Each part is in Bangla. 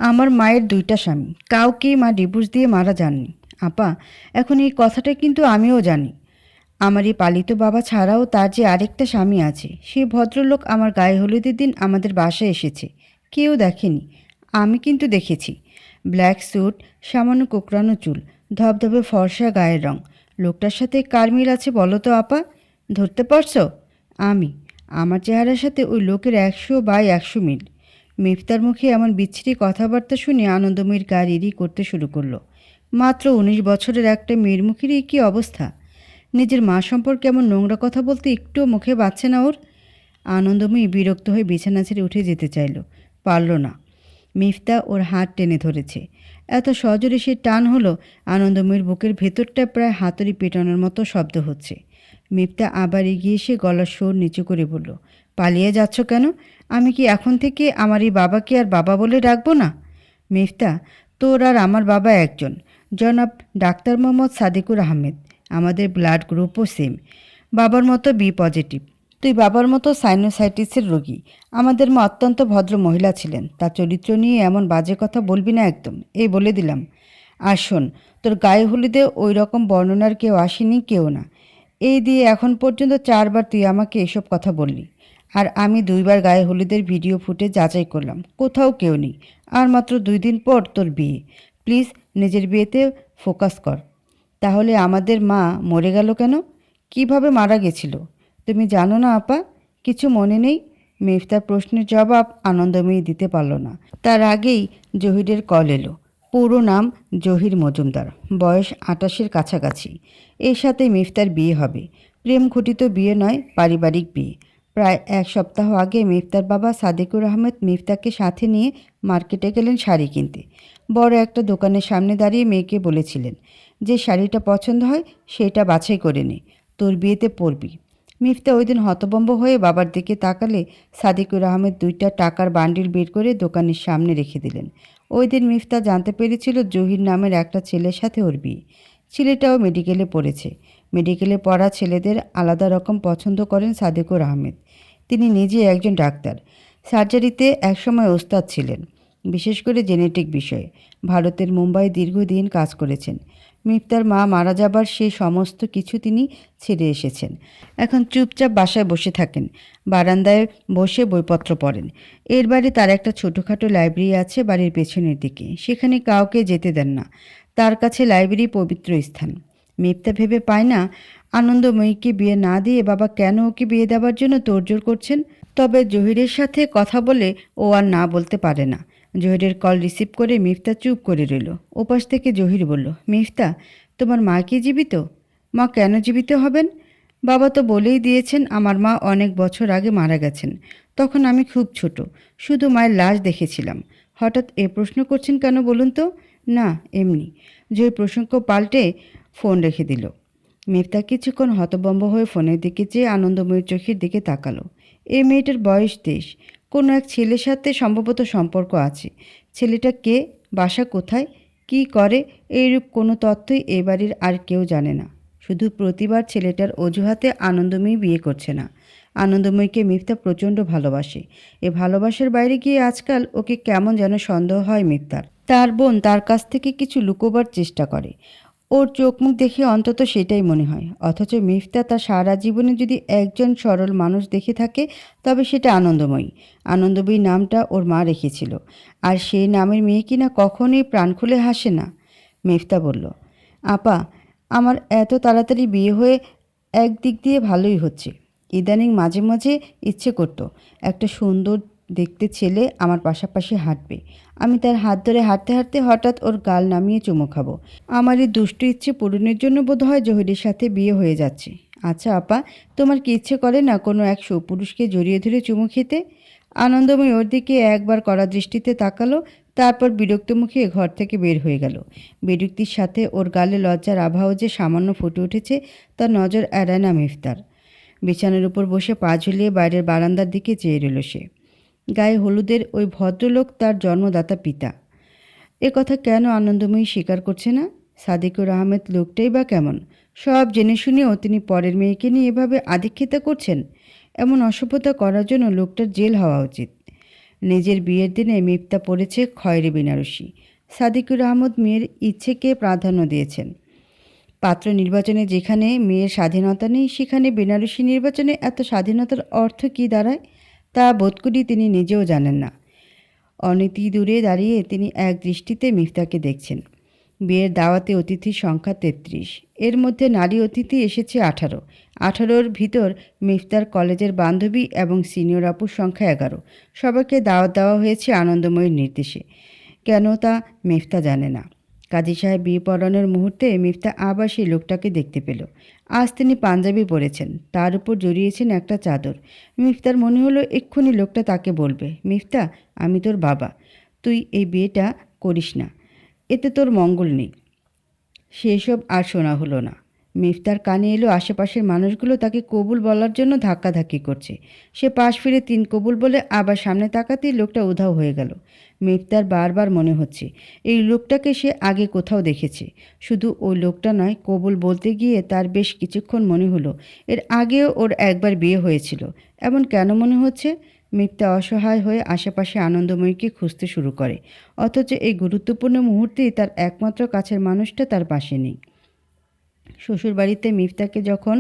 আমার মায়ের ২টা স্বামী। কাউকেই মা ডিভোর্স দিয়ে মারা যাননি। আপা, এখন এই কথাটা কিন্তু আমিও জানি। আমার এই পালিত বাবা ছাড়াও তার যে আরেকটা স্বামী আছে, সেই ভদ্রলোক আমার গায়ে হলুদের দিন আমাদের বাসায় এসেছে। কেউ দেখেনি, আমি কিন্তু দেখেছি। ব্ল্যাক স্যুট, সামান্য কোঁকড়ানো চুল, ধবধবে ফর্সা গায়ের রং। লোকটার সাথে কার মিল আছে বলো তো আপা? ধরতে পারছো? আমি। আমার চেহারার সাথে ওই লোকের ১০০/১০০ মিল। মিফতার মুখে এমন বিচ্ছিরি কথাবার্তা শুনে আনন্দময়ীর গা রিরি করতে শুরু করলো। মাত্র ১৯ বছরের একটা মেয়ের মুখেরই কী অবস্থা! নিজের মা সম্পর্কে এমন নোংরা কথা বলতে একটুও মুখে বাচ্ছে না ওর। আনন্দময়ী বিরক্ত হয়ে বিছানা ছেড়ে উঠে যেতে চাইল, পারল না। মিফতা ওর হাত টেনে ধরেছে। এত সজোরে সে টান হলো, আনন্দময়ীর বুকের ভেতরটা প্রায় হাতুড়ি পেটানোর মতো শব্দ হচ্ছে। মিফতা আবার এগিয়ে এসে গলার স্বর নিচু করে বলল, পালিয়ে যাচ্ছ কেন? আমি কি এখন থেকে আমার এই বাবাকে আর বাবা বলে ডাকবো না? মিফতা, তোর আর আমার বাবা একজন, জনাব ডাক্তার মোহাম্মদ সাদিকুর আহমেদ। আমাদের ব্লাড গ্রুপও সেম। বাবার মতো বি পজিটিভ। তুই বাবার মতো সাইনোসাইটিসের রোগী। আমাদের মা অত্যন্ত ভদ্র মহিলা ছিলেন। তার চরিত্র নিয়ে এমন বাজে কথা বলবি না একদম, এই বলে দিলাম। আর শোন, তোর গায়ে হলুদে ওই রকম বর্ণনার কেউ আসেনি, কেউ না। এই দিয়ে এখন পর্যন্ত ৪বার তুই আমাকে এসব কথা বললি। আর আমি ২বার গায়ে হলুদের ভিডিও ফুটেজ যাচাই করলাম, কোথাও কেউ নেই। আর মাত্র ২ দিন পর তোর বিয়ে। প্লিজ নিজের বিয়েতে ফোকাস কর। তাহলে আমাদের মা মরে গেল কেন? কিভাবে মারা গেছিল? তুমি জানো না আপা? কিছু মনে নেই? মিফতার প্রশ্নের জবাব আনন্দময়ী দিতে পারল না। তার আগেই জহিরের কল এলো। পুরো নাম জহির মজুমদার, বয়স ২৮-এর কাছাকাছি। এর সাথে মিফতার বিয়ে হবে। প্রেম ঘটিত বিয়ে নয়, পারিবারিক বিয়ে। প্রায় ১ সপ্তাহ আগে মিফতার বাবা সাদিকুর আহমেদ মিফতাকে সাথে নিয়ে মার্কেটে গেলেন শাড়ি কিনতে। বড় একটা দোকানের সামনে দাঁড়িয়ে মেয়েকে বলেছিলেন, যে শাড়িটা পছন্দ হয় সেটা বাছাই করে নে, তোর বিয়েতে পরবি। মিফতা ওই দিন হতভম্ব হয়ে বাবার দিকে তাকালে সাদিকুর আহমেদ ২টা টাকার বান্ডিল বের করে দোকানের সামনে রেখে দিলেন। ওই দিন মিফতা জানতে পেরেছিল জহির নামের একটা ছেলের সাথে ওর বিয়ে। ছেলেটাও মেডিকেলে পড়েছে। মেডিকেলে পড়া ছেলেদের আলাদা রকম পছন্দ করেন সাদিকুর আহমেদ। তিনি নিজে একজন ডাক্তার। সার্জারিতে একসময় ওস্তাদ ছিলেন, বিশেষ করে জেনেটিক বিষয়ে। ভারতের মুম্বাই দীর্ঘদিন কাজ করেছেন। মিফতার মা মারা যাবার সেই সমস্ত কিছু তিনি ছেড়ে এসেছেন। এখন চুপচাপ বাসায় বসে থাকেন, বারান্দায় বসে বইপত্র পড়েন। এর বাড়ি তার একটা ছোটোখাটো লাইব্রেরি আছে বাড়ির পেছনের দিকে, সেখানে কাউকে যেতে দেন না। তার কাছে লাইব্রেরি পবিত্র স্থান। মিফতা ভেবে পায় না আনন্দময়ীকে বিয়ে না দিয়ে বাবা কেন ওকে বিয়ে দেওয়ার জন্য তোড়জোড় করছেন। তবে জহিরের সাথে কথা বলে ও আর না বলতে পারে না। জহিরের কল রিসিভ করে মিফতা চুপ করে রইল। ওপাশ থেকে জহির বলল, মিফতা, তোমার মা কি জীবিত? মা কেন জীবিত হবেন? বাবা তো বলেই দিয়েছেন আমার মা অনেক বছর আগে মারা গেছেন। তখন আমি খুব ছোট, শুধু মায়ের লাশ দেখেছিলাম। হঠাৎ এ প্রশ্ন করছেন কেন বলুন তো? না, এমনি। জহির প্রসঙ্গ পাল্টে ফোন রেখে দিল। মিফতা কিছুক্ষণ হতভম্ব হয়ে ফোনের দিকে চেয়ে আনন্দময়ীর চোখের দিকে তাকালো। এই মেয়েটার বয়স ২৩। কোনো এক ছেলের সাথে সম্ভবত সম্পর্ক আছে। ছেলেটা কে, বাসা কোথায়, কি করে, এইরূপ কোনো তথ্যই এ বাড়ির আর কেউ জানে না। শুধু প্রতিবার ছেলেটার অজুহাতে আনন্দময়ী বিয়ে করছে না। আনন্দময়ীকে মিফতা প্রচণ্ড ভালোবাসে। এ ভালোবাসার বাইরে গিয়ে আজকাল ওকে কেমন যেন সন্দেহ হয় মিফতার। তার বোন তার কাছ থেকে কিছু লুকোবার চেষ্টা করে। ওর চোখ মুখ দেখে অন্তত সেটাই মনে হয়। অথচ মিফতা তার সারা জীবনে যদি একজন সরল মানুষ দেখে থাকে, তবে সেটা আনন্দময়ী। আনন্দময়ী নামটা ওর মা রেখেছিল। আর সেই নামের মেয়ে কিনা কখনোই প্রাণ খুলে হাসে না। মিফতা বলল, আপা, আমার এত তাড়াতাড়ি বিয়ে হয়ে একদিক দিয়ে ভালোই হচ্ছে। ইদানিং মাঝে মাঝে ইচ্ছে করতো একটা সুন্দর দেখতে ছেলে আমার পাশাপাশি হাঁটবে। আমি তার হাত ধরে হাঁটতে হাঁটতে হঠাৎ ওর গাল নামিয়ে চুমু খাবো। আমার এই দুষ্টু ইচ্ছে পূরণের জন্য বোধহয় জহিরের সাথে বিয়ে হয়ে যাচ্ছে। আচ্ছা আপা, তোমার কি ইচ্ছে করে না কোনো এক সুপুরুষকে জড়িয়ে ধরে চুমু খেতে? আনন্দময়ী ওর দিকে একবার কড়া দৃষ্টিতে তাকালো, তারপর বিরক্ত মুখে ঘর থেকে বের হয়ে গেল। বিরক্তির সাথে ওর গালে লজ্জার আভাও যে সামান্য ফুটে উঠেছে তার নজর এড়ায় না মিফতার। বিছানার উপর বসে পা ঝুলিয়ে বাইরের বারান্দার দিকে চেয়ে রইল সে। গায়ে হলুদের ওই ভদ্রলোক তার জন্মদাতা পিতা। এ কথা কেন আনন্দময়ী স্বীকার করছে না? সাদিকুর আহমেদ লোকটাই বা কেমন? সব জেনে শুনেও তিনি পরের মেয়েকে নিয়ে এভাবে আধিক্ষেতা করছেন। এমন অসভ্যতা করার জন্য লোকটার জেল হওয়া উচিত। নিজের বিয়ের দিনে মিফতা পরেছে খয়েরি বেনারসি। সাদিকুর আহমদ মেয়ের ইচ্ছেকে প্রাধান্য দিয়েছেন। পাত্র নির্বাচনে যেখানে মেয়ের স্বাধীনতা নেই, সেখানে বেনারসি নির্বাচনে এত স্বাধীনতার অর্থ কী দাঁড়ায় তা বোধ করি তিনি নিজেও জানেন না। অনতি দূরে দাঁড়িয়ে তিনি এক দৃষ্টিতে মিফতাকে দেখছেন। বিয়ের দাওয়াতে অতিথির সংখ্যা ৩৩। এর মধ্যে নারী অতিথি এসেছে ১৮। ১৮-র ভিতর মিফতার কলেজের বান্ধবী এবং সিনিয়র আপুর সংখ্যা ১১। সবাইকে দাওয়াত দেওয়া হয়েছে আনন্দময়ীর নির্দেশে। কেন তা মিফতা জানে না। কাজী সাহেব বিয়ে পড়ানোর মুহূর্তে মিফতা আবার সেই লোকটাকে দেখতে পেল। আজ তিনি পাঞ্জাবি পরেছেন, তার উপর জড়িয়েছেন একটা চাদর। মিফতার মনে হলো এক্ষুনি লোকটা তাকে বলবে, মিফতা, আমি তোর বাবা, তুই এই বিয়েটা করিস না, এতে তোর মঙ্গল নেই। সেসব আর শোনা হলো না। মিফতার কানে এলো আশেপাশের মানুষগুলো তাকে কবুল বলার জন্য ধাক্কাধাক্কি করছে। সে পাশ ফিরে ৩ কবুল বলে আবার সামনে তাকাতেই লোকটা উধাও হয়ে গেল। মিফতার বারবার মনে হচ্ছে এই লোকটাকে সে আগে কোথাও দেখেছে। শুধু ওই লোকটা নয়, কবুল বলতে গিয়ে তার বেশ কিছুক্ষণ মনে হলো এর আগেও ওর একবার বিয়ে হয়েছিল। এমন কেন মনে হচ্ছে? মিফতা অসহায় হয়ে আশেপাশে আনন্দময়ীকে খুঁজতে শুরু করে, অথচ এই গুরুত্বপূর্ণ মুহূর্তেই তার একমাত্র কাছের মানুষটা তার পাশে নেই। শ্বশুরবাড়িতে মিফতাকে যখন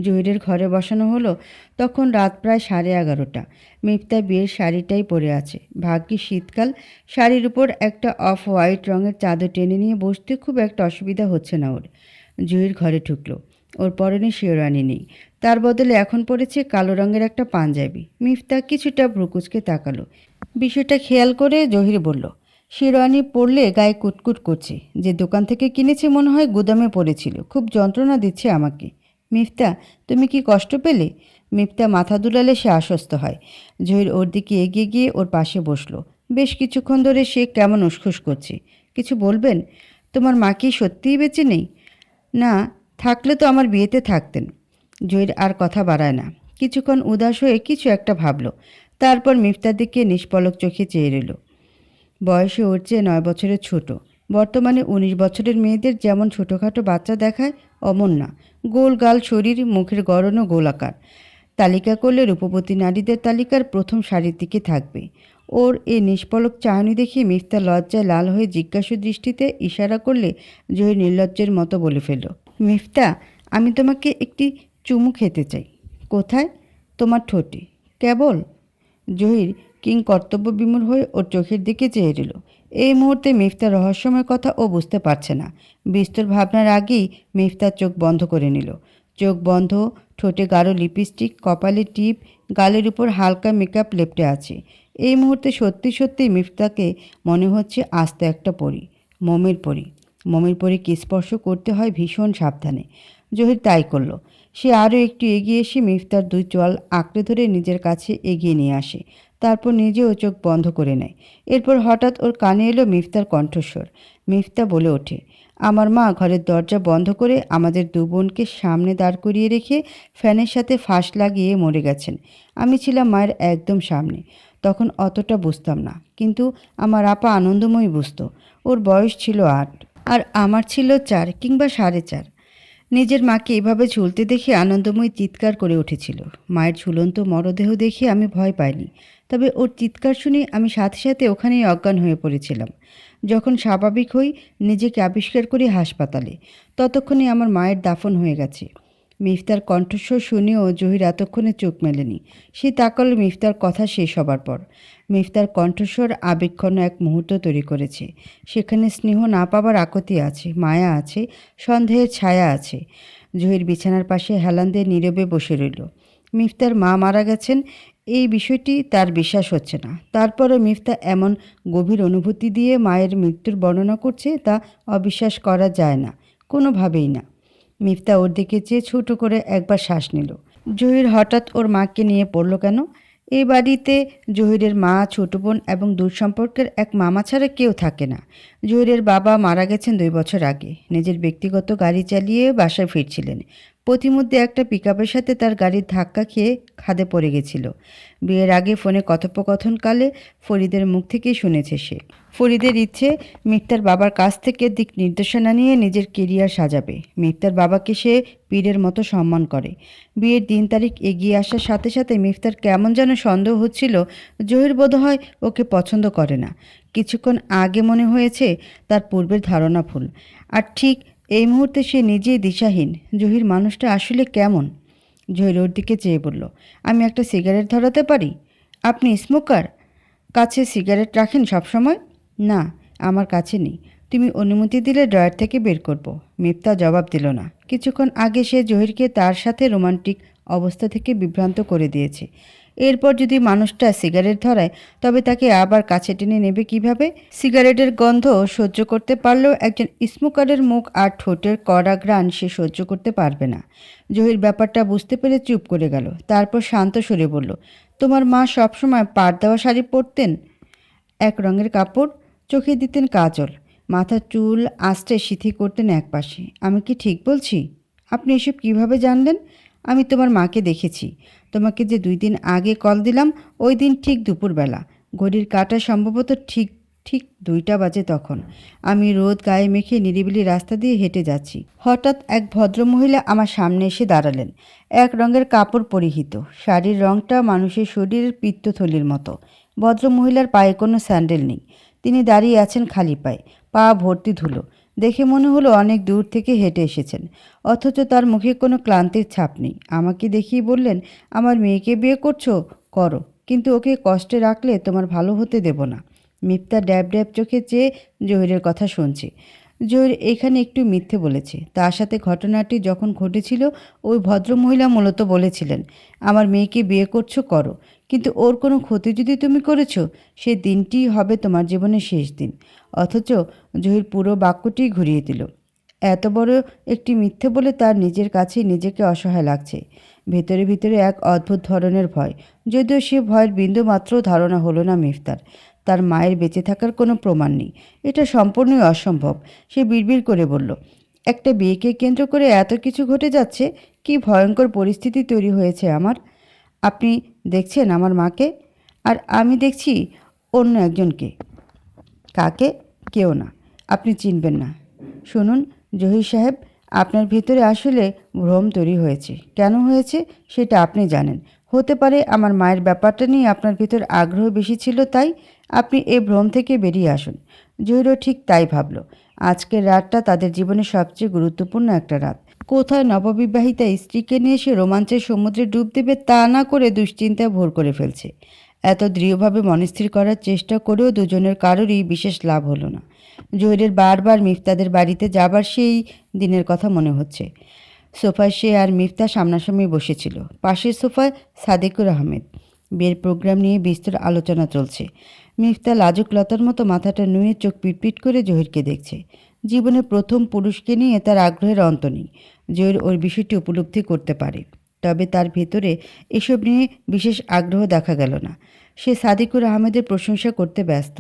জহিরের ঘরে বসানো হলো, তখন রাত প্রায় 11:30। মিফতা বিয়ের শাড়িটাই পরে আছে। ভাগ্যি শীতকাল, শাড়ির উপর একটা অফ হোয়াইট রঙের চাদর টেনে নিয়ে বসতে খুব একটা অসুবিধা হচ্ছে না ওর। জহির ঘরে ঢুকলো। ওর পরনে শেরওয়ানি নেই, তার বদলে এখন পরেছে কালো রঙের একটা পাঞ্জাবি। মিফতা কিছুটা ভ্রুকুচকে তাকালো। বিষয়টা খেয়াল করে জহির বলল, শেরওয়ানি পরলে গায়ে কুটকুট করছে, যে দোকান থেকে কিনেছে মনে হয় গুদামে পড়েছিল, খুব যন্ত্রণা দিচ্ছে আমাকে। মিফতা, তুমি কি কষ্ট পেলে? মিফতা মাথা দুলালে সে আশ্বস্ত হয়। জহির ওর দিকে এগিয়ে গিয়ে ওর পাশে বসলো। বেশ কিছুক্ষণ ধরে সে কেমন উসখুস করছে। কিছু বলবেন? তোমার মা কি সত্যিই বেঁচে নেই? না, থাকলে তো আমার বিয়েতে থাকতেন। জহির আর কথা বাড়ায় না। কিছুক্ষণ উদাস হয়ে কিছু একটা ভাবল। তারপর মিফতার দিকে নিষ্পলক চোখে চেয়ে রইল। বয়সে ওর চেয়ে ৯ বছরের ছোট। বর্তমানে ১৯ বছরের মেয়েদের যেমন ছোটোখাটো বাচ্চা দেখায় অমন না। গোল গাল শরীর, মুখের গড়নও গোলাকার। তালিকা করলে রূপবতী নারীদের তালিকার প্রথম সারির দিকে থাকবে। ওর এই নিষ্পলক চাহনি দেখে মিফতা লজ্জায় লাল হয়ে জিজ্ঞাসু দৃষ্টিতে ইশারা করলে জহির নির্লজ্জের মতো বলে ফেলল, মিফতা, আমি তোমাকে একটি চুমু খেতে চাই। কোথায়? তোমার ঠোঁটে। কেবল? জহির কিং কর্তব্যবিমূঢ় হয়ে ওর চোখের দিকে চেয়ে রইল। এই মুহূর্তে মিফতার রহস্যময় কথা ও বুঝতে পারছে না। বিস্তর ভাবনার আগেই মিফতার চোখ বন্ধ করে নিল। চোখ বন্ধ, ঠোঁটে গাঢ় লিপস্টিক, কপালে টিপ, গালের উপর হালকা মেকআপ লেপটে আছে। এই মুহূর্তে সত্যি সত্যি মিফতাকে মনে হচ্ছে আস্ত একটা পরী, মমির পরী। মমির পরীকে স্পর্শ করতে হয় ভীষণ সাবধানে। জহির তাই করল। সে আরও একটু এগিয়ে এসে মিফতার ২ চোয়াল আঁকড়ে ধরে নিজের কাছে এগিয়ে নিয়ে আসে। তারপর নিজেও চোখ বন্ধ করে নেয়। এরপর হঠাৎ ওর কানে এলো মিফতার কণ্ঠস্বর। মিফতা বলে ওঠে, আমার মা ঘরের দরজা বন্ধ করে আমাদের ২ বোনকে সামনে দাঁড় করিয়ে রেখে ফ্যানের সাথে ফাঁস লাগিয়ে মরে গেছেন। আমি ছিলাম মায়ের একদম সামনে। তখন অতটা বুঝতাম না, কিন্তু আমার আপা আনন্দময়ী বুঝতো। ওর বয়স ছিল ৮ আর আমার ছিল ৪ কিংবা ৪.৫। নিজের মাকে এভাবে ঝুলতে দেখে আনন্দময়ী চিৎকার করে উঠেছিল। মায়ের ঝুলন্ত মরদেহ দেখে আমি ভয় পাইনি, তবে ওর চিৎকার শুনে আমি সাথে সাথে ওখানেই অজ্ঞান হয়ে পড়েছিলাম। যখন স্বাভাবিক হই, নিজেকে আবিষ্কার করি হাসপাতালে। ততক্ষণে আমার মায়ের দাফন হয়ে গেছে। মিফতার কণ্ঠস্বর শুনেও জহির এতক্ষণে চোখ মেলেনি। সে তাকালো মিফতার কথা শেষ হবার পর। মিফতার কণ্ঠস্বর আবেগঘন এক মুহূর্ত তৈরি করেছে। সেখানে স্নেহ না পাবার আকুতি আছে, মায়া আছে, সন্দেহের ছায়া আছে। জহির বিছানার পাশে হেলান দিয়ে নীরবে বসে রইল। মিফতার মা মারা গেছেন, এই বিষয়টি তার বিশ্বাস হচ্ছে না। তারপরও মিফতা এমন গভীর অনুভূতি দিয়ে মায়ের মৃত্যুর বর্ণনা করছে, তা অবিশ্বাস করা যায় না, কোনোভাবেই না। মিফতা ওর দিকে চেয়ে ছোটো করে একবার শ্বাস নিল। জহির হঠাৎ ওর মাকে নিয়ে পড়ল কেন? এই বাড়িতে জহিরের মা, ছোট বোন এবং দূর সম্পর্কের এক মামা ছাড়া কেউ থাকে না। জহিরের বাবা মারা গেছেন 2 বছর আগে। নিজের ব্যক্তিগত গাড়ি চালিয়ে বাসায় ফিরছিলেন। পথিমধ্যে একটা পিকআপের সাথে তার গাড়ির ধাক্কা খেয়ে খাদে পড়ে গেছিল। বিয়ের আগে ফোনে কথোপকথনকালে ফরিদের মুখ থেকেই শুনেছে সে। ফরিদের ইচ্ছে মিফতার বাবার কাছ থেকে দিক নির্দেশনা নিয়ে নিজের কেরিয়ার সাজাবে। মিফতার বাবাকে সে পীরের মতো সম্মান করে। বিয়ের দিন তারিখ এগিয়ে আসার সাথে সাথে মিফতার কেমন যেন সন্দেহ হচ্ছিল জহির বোধহয় ওকে পছন্দ করে না। কিছুক্ষণ আগে মনে হয়েছে তার পূর্বের ধারণা ভুল। আর ঠিক এই মুহূর্তে সে নিজেই দিশাহীন। জহির মানুষটা আসলে কেমন? জহির ওর দিকে চেয়ে বলল, আমি একটা সিগারেট ধরাতে পারি? আপনি স্মোকার? কাছে সিগারেট রাখেন সবসময়? না, আমার কাছে নেই। তুমি অনুমতি দিলে ড্রয়ার থেকে বের করব। মিফতা জবাব দিল না। কিছুক্ষণ আগে সে জহিরকে তার সাথে রোমান্টিক অবস্থা থেকে বিভ্রান্ত করে দিয়েছে। এরপর যদি মানুষটা সিগারেট ধরায় তবে তাকে আবার কাছে টেনে নেবে কিভাবে? সিগারেটের গন্ধ সহ্য করতে পারলেও একজন স্মোকারের মুখ আর ঠোঁটের কড়া ঘ্রাণ সে সহ্য করতে পারবে না। জহির ব্যাপারটা বুঝতে পেরে চুপ করে গেল। তারপর শান্ত সুরে বলল, তোমার মা সবসময় পাড় দেওয়া শাড়ি পরতেন? এক রঙের কাপড়, চোখে দিতেন কাজল, মাথার চুল আঁচড়ে সিথি করতেন একপাশে। আমি কি ঠিক বলছি? আপনি এসব কিভাবে জানলেন? আমি তোমার মাকে দেখেছি। তোমাকে যে 2 দিন আগে কল দিলাম ওই দিন ঠিক দুপুরবেলা। ঘড়ির কাঁটা সম্ভবত ঠিক ঠিক 2টা বাজে তখন। আমি রোদ গায়ে মেখে নিরিবিলি রাস্তা দিয়ে হেঁটে যাচ্ছি। হঠাৎ এক ভদ্রমহিলা আমার সামনে এসে দাঁড়ালেন। এক রঙের কাপড় পরিহিত, শাড়ির রঙটা মানুষের শরীরের পিত্তথলির মতো। ভদ্রমহিলার পায়ে কোনো স্যান্ডেল নেই। তিনি দাঁড়িয়ে আছেন খালি পায়ে, পা ভর্তি ধুলো। দেখে মনে হলো অনেক দূর থেকে হেঁটে এসেছেন, অথচ তার মুখে কোনো ক্লান্তির ছাপ নেই। আমাকে দেখিয়ে বললেন, আমার মেয়েকে বিয়ে করছো? করো, কিন্তু ওকে কষ্টে রাখলে তোমার ভালো হতে দেব না। মিফতা ড্যাব ড্যাব চোখে চেয়ে জহিরের কথা শুনছে। জহির এখানে একটু মিথ্যে বলেছে। তার সাথে ঘটনাটি যখন ঘটেছিল ওই ভদ্রমহিলা মূলত বলেছিলেন, আমার মেয়েকে বিয়ে করছো করো, কিন্তু ওর কোনো ক্ষতি যদি তুমি করেছো সে দিনটিই হবে তোমার জীবনের শেষ দিন। অথচ জহির পুরো বাক্যটি ঘুরিয়ে দিল। এত বড় একটি মিথ্যে বলে তার নিজের কাছেই নিজেকে অসহায় লাগছে। ভেতরে ভিতরে এক অদ্ভুত ধরনের ভয়, যদিও সে ভয়ের বিন্দুমাত্র ধারণা হলো না মিফতার। তার মায়ের বেঁচে থাকার কোনো প্রমাণ নেই, এটা সম্পূর্ণই অসম্ভব। সে বিড়বিড় করে বলল, একটা বিয়েকে কেন্দ্র করে এত কিছু ঘটে যাচ্ছে, কি ভয়ঙ্কর পরিস্থিতি তৈরি হয়েছে আমার। আপনি দেখছেন আমার মাকে, আর আমি দেখছি অন্য একজনকে। কাকে? কেউ না, আপনি চিনবেন না। শুনুন জহির সাহেব, আপনার ভিতরে আসলে ভ্রম তৈরি হয়েছে। কেন হয়েছে সেটা আপনি জানেন। হতে পারে আমার মায়ের ব্যাপারটা নিয়ে আপনার ভিতর আগ্রহ বেশি ছিল, তাই আপনি এই ভ্রম থেকে বেরিয়ে আসুন। জহিরও ঠিক তাই ভাবল। আজকের রাতটা তাদের জীবনের সবচেয়ে গুরুত্বপূর্ণ একটা রাত। কোথায় নববিবাহিতা স্ত্রীকে নিয়ে সে রোমাঞ্চের সমুদ্রে ডুব দেবে তা না করে দুশ্চিন্তায় ভোর করে ফেলছে। এত দৃঢ়ভাবে মনস্থির করার চেষ্টা করেও দুজনের কারোরই বিশেষ লাভ হলো না। জহিরের বারবার মিফতাদের বাড়িতে যাবার সেই দিনের কথা মনে হচ্ছে। সোফায় সে আর মিফতা সামনাসামনি বসেছিল। পাশের সোফায় সাদিকুর আহমেদ। বিয়ের প্রোগ্রাম নিয়ে বিস্তর আলোচনা চলছে। মিফতা লাজুক লতার মতো মাথাটা নুয়ে চোখ পিটপিট করে জহিরকে দেখছে। জীবনে প্রথম পুরুষকে নিয়ে তার আগ্রহের অন্ত নেই। জহির ওর বিষয়টি উপলব্ধি করতে পারে, তবে তার ভেতরে এসব নিয়ে বিশেষ আগ্রহ দেখা গেল না। সে সাদিকুর আহমেদের প্রশংসা করতে ব্যস্ত।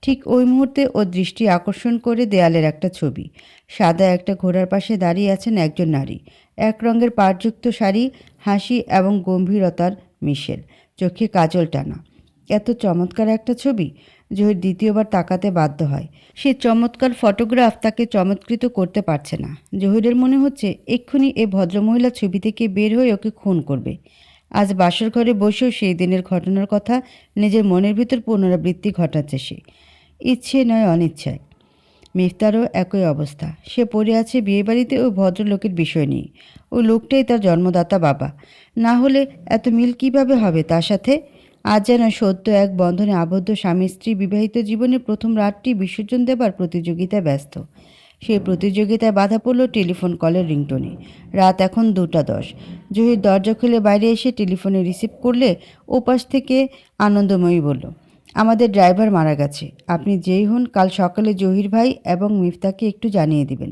ঠিক ওই মুহূর্তে ওর দৃষ্টি আকর্ষণ করে দেয়ালের একটা ছবি। সাদা একটা ঘোড়ার পাশে দাঁড়িয়ে আছেন একজন নারী। এক রঙের পাড়যুক্ত শাড়ি, হাসি এবং গম্ভীরতার মিশেল, চোখে কাজল টানা। এত চমৎকার একটা ছবি। জহির দ্বিতীয়বার তাকাতে বাধ্য হয়। সে চমৎকার ফটোগ্রাফ তাকে চমৎকৃত করতে পারছে না। জহিরের মনে হচ্ছে এক্ষুনি এ ভদ্রমহিলা ছবি থেকে বের হয়ে ওকে খুন করবে। আজ বাসর ঘরে বসেও সেই দিনের ঘটনার কথা নিজের মনের ভিতর পুনরাবৃত্তি ঘটাচ্ছে সে, ইচ্ছে নয় অনিচ্ছায়। মিফতারও একই অবস্থা। সে পড়ে আছে বিয়েবাড়িতে ওই ভদ্রলোকের বিষয় নিয়ে। ওই লোকটাই তার জন্মদাতা বাবা। না হলে এত মিল কিভাবে হবে তার সাথে? আজ যেন সত্য এক বন্ধনে আবদ্ধ স্বামী স্ত্রী বিবাহিত জীবনের প্রথম রাতটি বিসর্জন দেবার প্রতিযোগিতায় ব্যস্ত। সেই প্রতিযোগিতায় বাধা পড়ল টেলিফোন কলের রিংটোনে। রাত এখন 2টা 10। জহির দরজা খুলে বাইরে এসে টেলিফোনে রিসিভ করলে ওপাশ থেকে আনন্দময়ী বলল, আমাদের ড্রাইভার মারা গেছে। আপনি যেই হন কাল সকালে জহির ভাই এবং মিফতাকে একটু জানিয়ে দিবেন।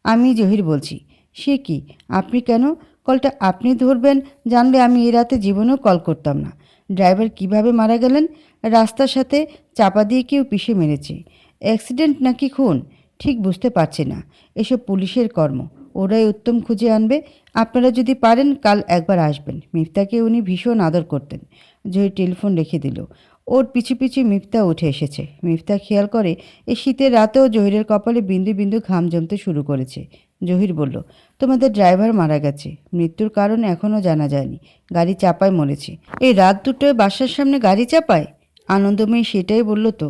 আমি জহির বলছি। সে কি, আপনি কেন? কলটা আপনি ধরবেন জানলে আমি এই রাতে জীবনেও কল করতাম না। ড্রাইভার কিভাবে মারা গেলেন? রাস্তার সাথে চাপা দিয়ে কেউ পিষে মেরেছে। অ্যাক্সিডেন্ট নাকি খুন ঠিক বুঝতে পারছি না। এসব পুলিশের কর্ম, ওরাই উত্তম খুঁজে আনবে। আপনারা যদি পারেন কাল একবার আসবেন। মিফতাকে উনি ভীষণ আদর করতেন। জহির টেলিফোন রেখে দিল। ওর পিছু পিছু মিফতা উঠে এসেছে। মিফতা খেয়াল করে এই শীতের রাতেও জহিরের কপালে বিন্দু বিন্দু ঘাম জমতে শুরু করেছে। জহির বলল, তোমাদের ড্রাইভার মারা গেছে। মৃত্যুর কারণ এখনও জানা যায়নি। গাড়ি চাপায় মরেছে। এই রাত দুটোয় বাসার সামনে গাড়ি চাপায়? আনন্দময়ী সেটাই বলল তো।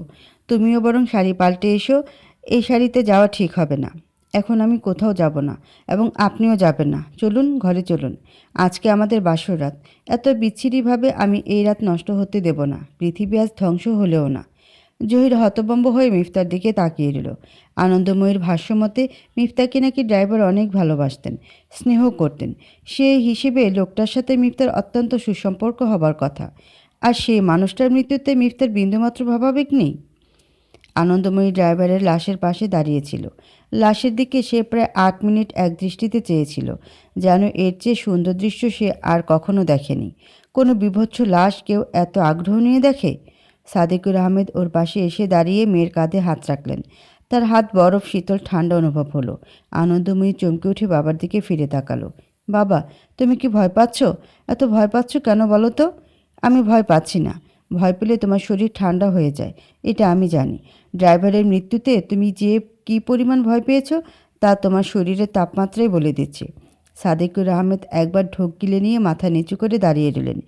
তুমিও বরং শাড়ি পাল্টে এসো। এই শাড়িতে যাওয়া ঠিক হবে না। এখন আমি কোথাও যাব না এবং আপনিও যাবেন না। চলুন ঘরে চলুন। আজকে আমাদের বাসর রাত। এত বিচ্ছিরিভাবে আমি এই রাত নষ্ট হতে দেব না। পৃথিবী আজ ধ্বংস হলেও না। জহির হতভম্ব হয়ে মিফতার দিকে তাকিয়ে রইল। আনন্দময়ীর ভাষ্যমতে মিফতাকে নাকি ড্রাইভার অনেক ভালোবাসতেন, স্নেহ করতেন। সে হিসেবে লোকটার সাথে মিফতার অত্যন্ত সুসম্পর্ক হবার কথা। আর সেই মানুষটার মৃত্যুতে মিফতার বিন্দুমাত্র ভাবাবেগ নেই। আনন্দময়ী ড্রাইভারের লাশের পাশে দাঁড়িয়েছিল। লাশের দিকে সে প্রায় ৮ মিনিট একদৃষ্টিতে চেয়েছিল, যেন এর চেয়ে সুন্দর দৃশ্য সে আর কখনো দেখেনি। কোনো বিভৎস লাশ কেউ এত আগ্রহ নিয়ে দেখে? সাদিকুর আহমেদ ওর পাশে এসে দাঁড়িয়ে মেয়ের কাঁধে হাত রাখলেন। তার হাত বরফ শীতল ঠান্ডা অনুভব হলো। আনন্দময়ী চমকে উঠে বাবার দিকে ফিরে তাকালো। বাবা, তুমি কি ভয় পাচ্ছ? এত ভয় পাচ্ছ কেন বলো তো? আমি ভয় পাচ্ছি না। ভয় পেলে তোমার শরীর ঠান্ডা হয়ে যায়, এটা আমি জানি। ড্রাইভারের মৃত্যুতে তুমি যে কী পরিমাণ ভয় পেয়েছো তা তোমার শরীরের তাপমাত্রাই বলে দিচ্ছে। সাদিকুর আহমেদ একবার ঢোক গিলে নিয়ে মাথা নিচু করে দাঁড়িয়ে রইলেন।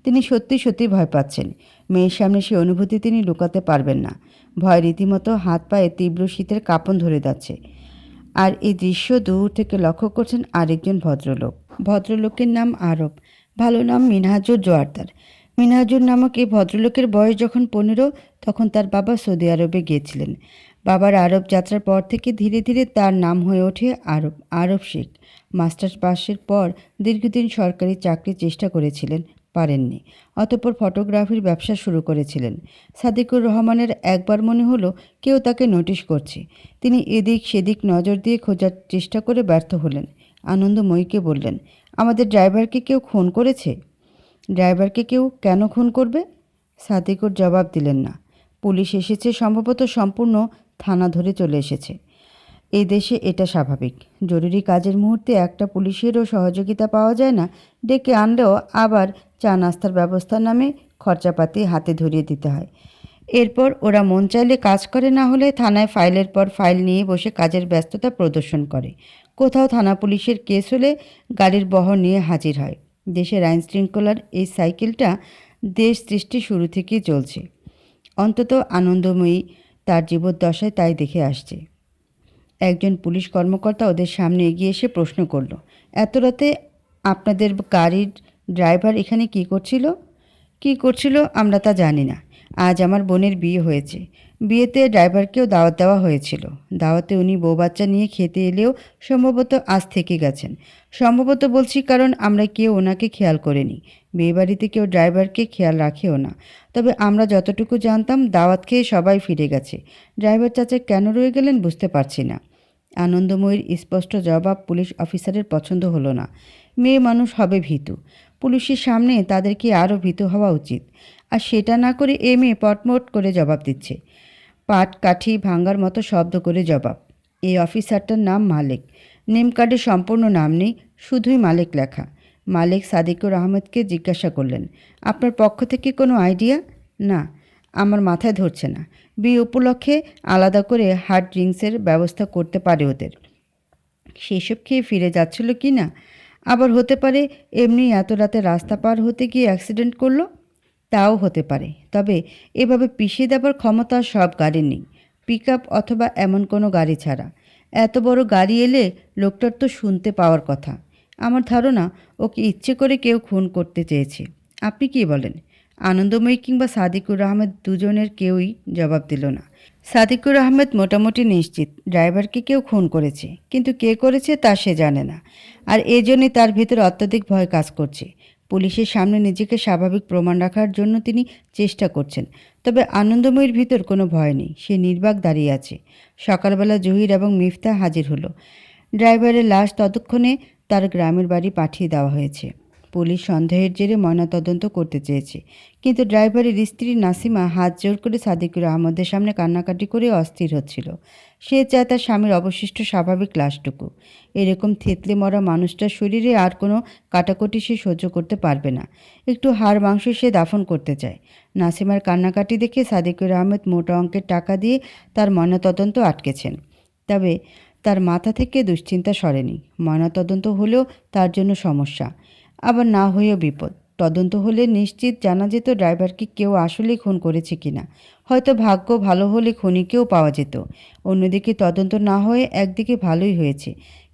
তিনি সত্যি সত্যি ভয় পাচ্ছেন। মেয়ের সামনে সে অনুভূতি তিনি লুকাতে পারবেন না। ভয় রীতিমতো হাত পায়ে তীব্র শীতের কাঁপন ধরে যাচ্ছে। আর এই দৃশ্য দূর থেকে লক্ষ্য করছেন আরেকজন ভদ্রলোক। ভদ্রলোকের নাম আরব, ভালো নাম মিনহাজুর জোয়ারদার। মিনহাজুর নামক এই ভদ্রলোকের বয়স যখন 15, তখন তার বাবা সৌদি আরবে গিয়েছিলেন। বাবার আরব যাত্রার পর থেকে ধীরে ধীরে তার নাম হয়ে ওঠে আরব শেখ। মাস্টার্স পাশের পর দীর্ঘদিন সরকারি চাকরির চেষ্টা করেছিলেন, পারেননি। অতঃপর ফটোগ্রাফির ব্যবসা শুরু করেছিলেন। সাদিকুর রহমানের একবার মনে হলো কেউ তাকে নোটিশ করছে। তিনি এদিক সেদিক নজর দিয়ে খোঁজার চেষ্টা করে ব্যর্থ হলেন। আনন্দময়ীকে বললেন, আমাদের ড্রাইভারকে কেউ খুন করেছে? ড্রাইভারকে কেউ কেন খুন করবে? সাদিকুর জবাব দিলেন না। পুলিশ এসেছে, সম্ভবত সম্পূর্ণ থানা ধরে চলে এসেছে। এই দেশে এটা স্বাভাবিক। জরুরি কাজের মুহূর্তে একটা পুলিশেরও সহযোগিতা পাওয়া যায় না, ডেকে আনলেও আবার চা নাস্তার ব্যবস্থার নামে খরচাপাতি হাতে ধরিয়ে দিতে হয়। এরপর ওরা মন চাইলে কাজ করে, না হলে থানায় ফাইলের পর ফাইল নিয়ে বসে কাজের ব্যস্ততা প্রদর্শন করে। কোথাও থানা পুলিশের কেস হলে গাড়ির বহর নিয়ে হাজির হয়। দেশের আইন শৃঙ্খলার এই সাইকেলটা দেশ সৃষ্টি শুরু থেকেই চলছে। অন্তত আনন্দময়ী তার জীবদ্দশায় তাই দেখে আসছে। একজন পুলিশ কর্মকর্তা ওদের সামনে এগিয়ে এসে প্রশ্ন করল, এত রাতে আপনাদের গাড়ির ড্রাইভার এখানে কি করছিল? কি করছিল আমরা তা জানি না। আজ আমার বোনের বিয়ে হয়েছে। বিয়েতে ড্রাইভারকেও দাওয়াত দেওয়া হয়েছিল। দাওয়াতে উনি বউ বাচ্চা নিয়ে খেতে এলেও সম্ভবত আজ থেকে গেছেন। সম্ভবত বলছি কারণ আমরা কেউ ওনাকে খেয়াল করিনি। বিয়েবাড়িতে কেউ ড্রাইভারকে খেয়াল রাখেও না। তবে আমরা যতটুকু জানতাম দাওয়াত খেয়ে সবাই ফিরে গেছে। ড্রাইভার চাচা কেন রয়ে গেলেন বুঝতে পারছি না। আনন্দময়ীর স্পষ্ট জবাব পুলিশ অফিসারের পছন্দ হলো না। মেয়ে মানুষ হবে ভীতু। পুলিশের সামনে তাদেরকে আরও ভীতু হওয়া উচিত। আর সেটা না করে এ মেয়ে পটমট করে জবাব দিচ্ছে। পাট কাঠি ভাঙ্গার মতো শব্দ করে জবাব। এই অফিসারটার নাম মালেক। নেম কার্ডে সম্পূর্ণ নাম নেই, শুধুই মালেক লেখা। মালেক সাদিকুর আহমেদকে জিজ্ঞাসা করলেন, আপনার পক্ষ থেকে কোনো আইডিয়া? না, আমার মাথায় ধরছে না। বিয়ে উপলক্ষে আলাদা করে হার্ড ড্রিঙ্কসের ব্যবস্থা করতে পারে ওদের। সেসব খেয়ে ফিরে যাচ্ছিল কি না? আবার হতে পারে এমনি এত রাতে রাস্তা পার হতে গিয়ে অ্যাক্সিডেন্ট করলো। তাও হতে পারে। তবে এভাবে পিষিয়ে দেবার ক্ষমতা সব গাড়ির নেই, পিক আপ অথবা এমন কোনো গাড়ি ছাড়া। এত বড় গাড়ি এলে লোকটার তো শুনতে পাওয়ার কথা। আমার ধারণা ওকে ইচ্ছে করে কেউ খুন করতে চেয়েছে। আপনি কি বলেন? আনন্দময়ী কিংবা সাদিকুর আহমেদ দুজনের কেউই জবাব দিল না। সাদিকুর আহমেদ মোটামুটি নিশ্চিত ড্রাইভারকে কেউ খুন করেছে, কিন্তু কে করেছে তা সে জানে না। আর এজন্যই তার ভিতরে অত্যধিক ভয় কাজ করছে। পুলিশের সামনে নিজেকে স্বাভাবিক প্রমাণ রাখার জন্য তিনি চেষ্টা করছেন। তবে আনন্দময়ীর ভিতর কোনো ভয় নেই, সে নির্বাক দাঁড়িয়ে আছে। সকালবেলা জহির এবং মিফতা হাজির হলো। ড্রাইভারের লাশ ততক্ষণে তার গ্রামের বাড়ি পাঠিয়ে দেওয়া হয়েছে। পুলিশ সন্দেহের জেরে ময়নাতদন্ত করতে চেয়েছে, কিন্তু ড্রাইভারের স্ত্রী নাসিমা হাত জোর করে সাদিকুর আহমদের সামনে কান্নাকাটি করে অস্থির হচ্ছিল। সে চায় তার স্বামীর অবশিষ্ট স্বাভাবিক লাশটুকু। এরকম থেতলে মরা মানুষটার শরীরে আর কোনো কাটাকুটি সে সহ্য করতে পারবে না। একটু হাড় মাংস সে দাফন করতে চায়। নাসিমার কান্নাকাটি দেখে সাদিকুর আহমেদ মোটা অঙ্কের টাকা দিয়ে তার ময়নাতদন্ত আটকেছেন। তবে তার মাথা থেকে দুশ্চিন্তা সরেনি। ময়নাতদন্ত হলেও তার জন্য সমস্যা, আবার না হয়েও বিপদ। তদন্ত হলে নিশ্চিত জানা যেত ড্রাইভারকে কেউ আসলেই খুন করেছে কিনা। হয়তো ভাগ্য ভালো হলে খুনিকেও পাওয়া যেত। অন্যদিকে তদন্ত না হয়ে একদিকে ভালোই হয়েছে।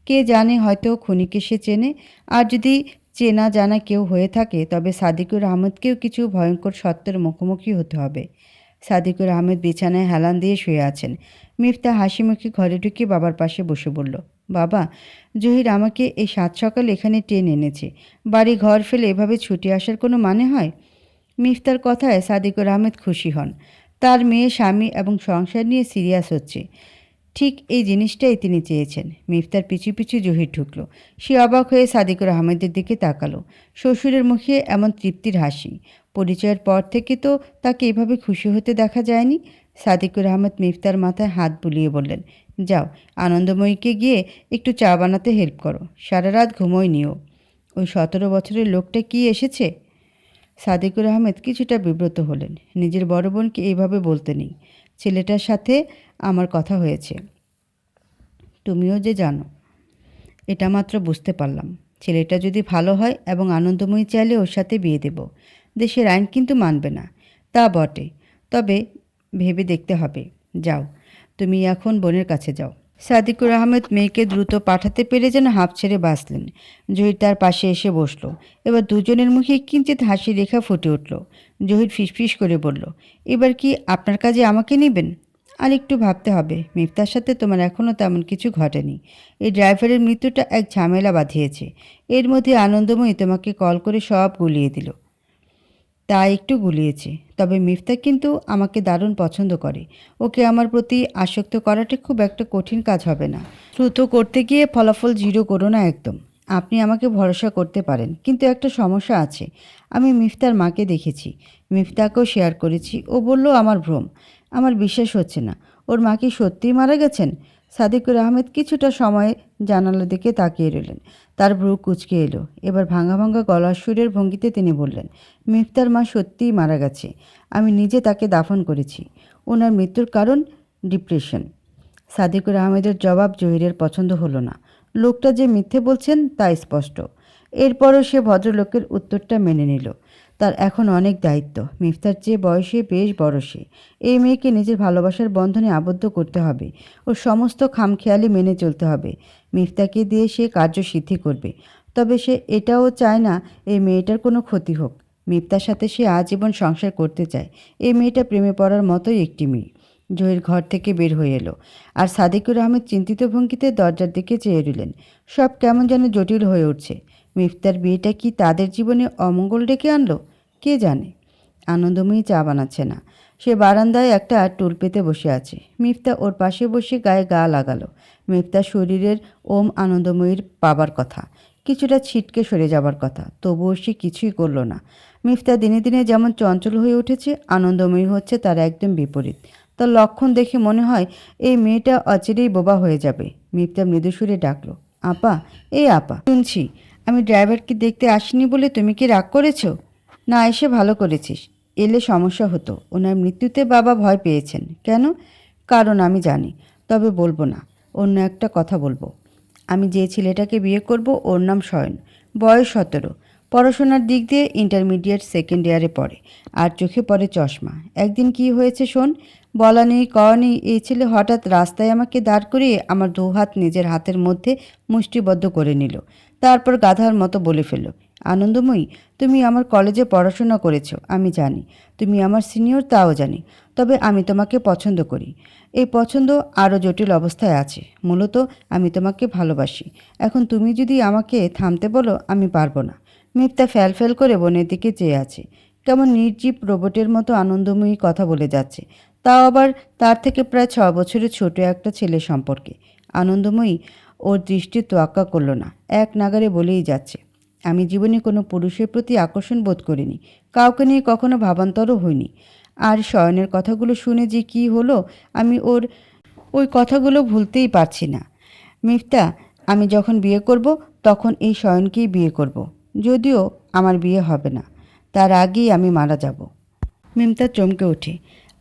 কে জানে, হয়তো খুনিকে সে চেনে। আর যদি চেনা জানা কেউ হয়ে থাকে, তবে সাদিকুর আহমেদকেও কিছু ভয়ঙ্কর সত্যের মুখোমুখি হতে হবে। সাদিকুর আহমেদ বিছানায় হেলান দিয়ে শুয়ে আছেন। মিফতা হাসিমুখে ঘরে ঢুকে বাবার পাশে বসে বলল, বাবা, জহির আমাকে এই সাত সকাল এখানে টেনে এনেছে। বাড়ি ঘর ফেলে এভাবে ছুটে আসার কোনো মানে হয়? মিফতার কথায় সাদিকুর আহমেদ খুশি হন। তার মেয়ে, স্বামী এবং সংসার নিয়ে সিরিয়াস হচ্ছে। ঠিক এই জিনিসটাই তিনি চেয়েছেন। মিফতার পিছু পিছু জহির ঢুকল। সে অবাক হয়ে সাদিকুর আহমেদের দিকে তাকালো। শ্বশুরের মুখে এমন তৃপ্তির হাসি। পরিচয়ের পর থেকে তো তাকে এভাবে খুশি হতে দেখা যায়নি। সাদিকুর আহমেদ মিফতার মাথায় হাত বুলিয়ে বললেন, যাও, আনন্দময়ীকে গিয়ে একটু চা বানাতে হেল্প করো। সারা রাত ঘুমোয়নিও। ওই 17 বছরের লোকটা কি এসেছে? সাদিকুর আহমেদ কিছুটা বিব্রত হলেন। নিজের বড় বোনকে এইভাবে বলতে নেই। ছেলেটার সাথে আমার কথা হয়েছে, তুমিও যে জানো। এটা মাত্র বুঝতে পারলাম। ছেলেটা যদি ভালো হয় এবং আনন্দময়ী চাইলে ওর সাথে বিয়ে দেব। দেশের আইন কিন্তু মানবে না। তা বটে, তবে ভেবে দেখতে হবে। যাও, তুমি এখন বোনের কাছে যাও। সাদিকুর আহমেদ মেয়েকে দ্রুত পাঠাতে পেরে যেন হাঁপ ছেড়ে বাঁচলেন। জহির তার পাশে এসে বসল। এবার দুজনের মুখে কিঞ্চিত হাসি রেখা ফুটে উঠল। জহির ফিসফিস করে বলল, এবার কি আপনার কাজে আমাকে নেবেন? আর একটু ভাবতে হবে। মিফতার সাথে তোমার এখনও তেমন কিছু ঘটেনি। এই ড্রাইভারের মৃত্যুটা এক ঝামেলা বাঁধিয়েছে। এর মধ্যে আনন্দময়ী তোমাকে কল করে সব গুলিয়ে দিল। তা একটু গুলিয়েছে, তবে মিফতা কিন্তু আমাকে দারুণ পছন্দ করে। ওকে আমার প্রতি আসক্ত করাটা খুব একটা কঠিন কাজ হবে না। দ্রুত করতে গিয়ে ফলাফল জিরো করো না একদম। আপনি আমাকে ভরসা করতে পারেন, কিন্তু একটা সমস্যা আছে। আমি মিফতার মাকে দেখেছি, মিফতাকেও শেয়ার করেছি। ও বলল আমার ভ্রম। আমার বিশ্বাস হচ্ছে না। ওর মা কি সত্যিই মারা গেছেন? সাদিকুর আহমেদ কিছুটা সময় জানালার দিকে তাকিয়ে রইলেন। তার ভ্রু কুঁচকে এলো। এবার ভাঙা ভাঙা গলার সুরের ভঙ্গিতে তিনি বললেন, মিফতার মা সত্যিই মারা গেছে। আমি নিজে তাকে দাফন করেছি। ওনার মৃত্যুর কারণ ডিপ্রেশন। সাদিকুর আহমেদের জবাব জহিরের পছন্দ হলো না। লোকটা যে মিথ্যে বলছেন তা স্পষ্ট। এরপরও সে ভদ্রলোকের উত্তরটা মেনে নিল। তার এখন অনেক দায়িত্ব। মিফতার চেয়ে বয়সে বেশ বড় সে। এই মেয়েকে নিজের ভালোবাসার বন্ধনে আবদ্ধ করতে হবে। ওর সমস্ত খামখেয়ালি মেনে চলতে হবে। মিফতাকে দিয়ে সে কার্যসিদ্ধি করবে। তবে সে এটাও চায় না এই মেয়েটার কোনো ক্ষতি হোক। মিফতার সাথে সে আজীবন সংসার করতে চায়। এই মেয়েটা প্রেমে পড়ার মতোই একটি মেয়ে। জহির ঘর থেকে বের হয়ে এলো, আর সাদিকুর আহমেদ চিন্তিত ভঙ্গিতে দরজার দিকে চেয়ে রইলেন। সব কেমন যেন জটিল হয়ে উঠছে। মিফতার বিয়েটা কি তাদের জীবনে অমঙ্গল ডেকে আনলো? কে জানে। আনন্দময়ী চা বানাচ্ছে না। সে বারান্দায় একটা টুল পেতে বসে আছে। মিফতা ওর পাশে বসে গায়ে গা লাগালো। মিফতার শরীরের ওম আনন্দময়ীর পাবার কথা, কিছুটা ছিটকে সরে যাবার কথা, তবুও সে কিছুই করল না। মিফতা দিনে দিনে যেমন চঞ্চল হয়ে উঠেছে, আনন্দময়ী হচ্ছে তার একদম বিপরীত। তার লক্ষণ দেখে মনে হয় এই মেয়েটা অচিরেই বোবা হয়ে যাবে। মিফতা মৃদু সুরে ডাকল, আপা, এই আপা। শুনছি। আমি ড্রাইভারকে দেখতে আসিনি বলে তুমি কি রাগ করেছো? না, এসে ভালো করেছিস। এলে সমস্যা হতো। ওনার মৃত্যুতে বাবা ভয় পেয়েছেন। কেন? কারণ আমি জানি, তবে বলবো না। অন্য একটা কথা বলবো। আমি যে ছেলেটাকে বিয়ে করব ওর নাম শয়ন। বয়স 17। পড়াশোনার দিক দিয়ে ইন্টারমিডিয়েট সেকেন্ড ইয়ারে পড়ে, আর চোখে পড়ে চশমা। একদিন কি হয়েছে শোন। বলা নেই কওয়া নেই, এই ছেলে হঠাৎ রাস্তায় আমাকে দাঁড় করিয়ে আমার দু হাত নিজের হাতের মধ্যে মুষ্টিবদ্ধ করে নিল। তারপর গাধার মতো বলে ফেলল, আনন্দময়ী, তুমি আমার কলেজে পড়াশোনা করেছো, আমি জানি। তুমি আমার সিনিয়র, তাও জানি। তবে আমি তোমাকে পছন্দ করি। এই পছন্দ আরও জটিল অবস্থায় আছে। মূলত আমি তোমাকে ভালোবাসি। এখন তুমি যদি আমাকে থামতে বলো, আমি পারবো না। মিফতা ফ্যাল ফ্যাল করে বোনের দিকে চেয়ে আছে। কেমন নির্জীব রোবটের মতো আনন্দময়ী কথা বলে যাচ্ছে, তাও আবার তার থেকে প্রায় 6 বছরের ছোট একটা ছেলে সম্পর্কে। আনন্দময়ী ওর দৃষ্টি তোয়াক্কা করল না, এক নাগারে বলেই যাচ্ছে, আমি জীবনে কোনো পুরুষের প্রতি আকর্ষণ বোধ করিনি, কাউকে নিয়ে কখনো ভাবান্তরও হইনি। আর শয়নের কথাগুলো শুনে যে কি হলো, আমি ওই কথাগুলো ভুলতেই পারছি না। মিফতা, আমি যখন বিয়ে করব তখন এই শয়নকেই বিয়ে করব। যদিও আমার বিয়ে হবে না, তার আগেই আমি মারা যাব। মিমতা চমকে ওঠে।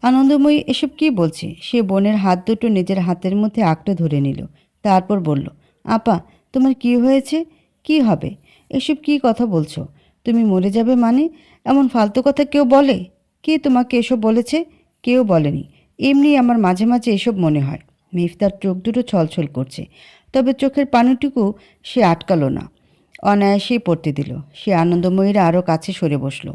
আনন্দময়ী এসব কি বলছে? সে বোনের হাত দুটো নিজের হাতের মধ্যে আঁকড়ে ধরে নিল। তারপর বলল, আপা, তোমার কি হয়েছে? কি হবে? এসব কি কথা বলছো? তুমি মরে যাবে মানে? এমন ফালতু কথা কেউ বলে? কে তোমাকে এসব বলেছে? কেউ বলেনি। এমনি আমার মাঝে মাঝে এসব মনে হয়। মিফতার চোখ দুটো ছলছল করছে, তবে চোখের পানিটুকু সে আটকালো না, অনায়াসেই পড়তে দিল। সে আনন্দময়ীর আরও কাছে সরে বসল।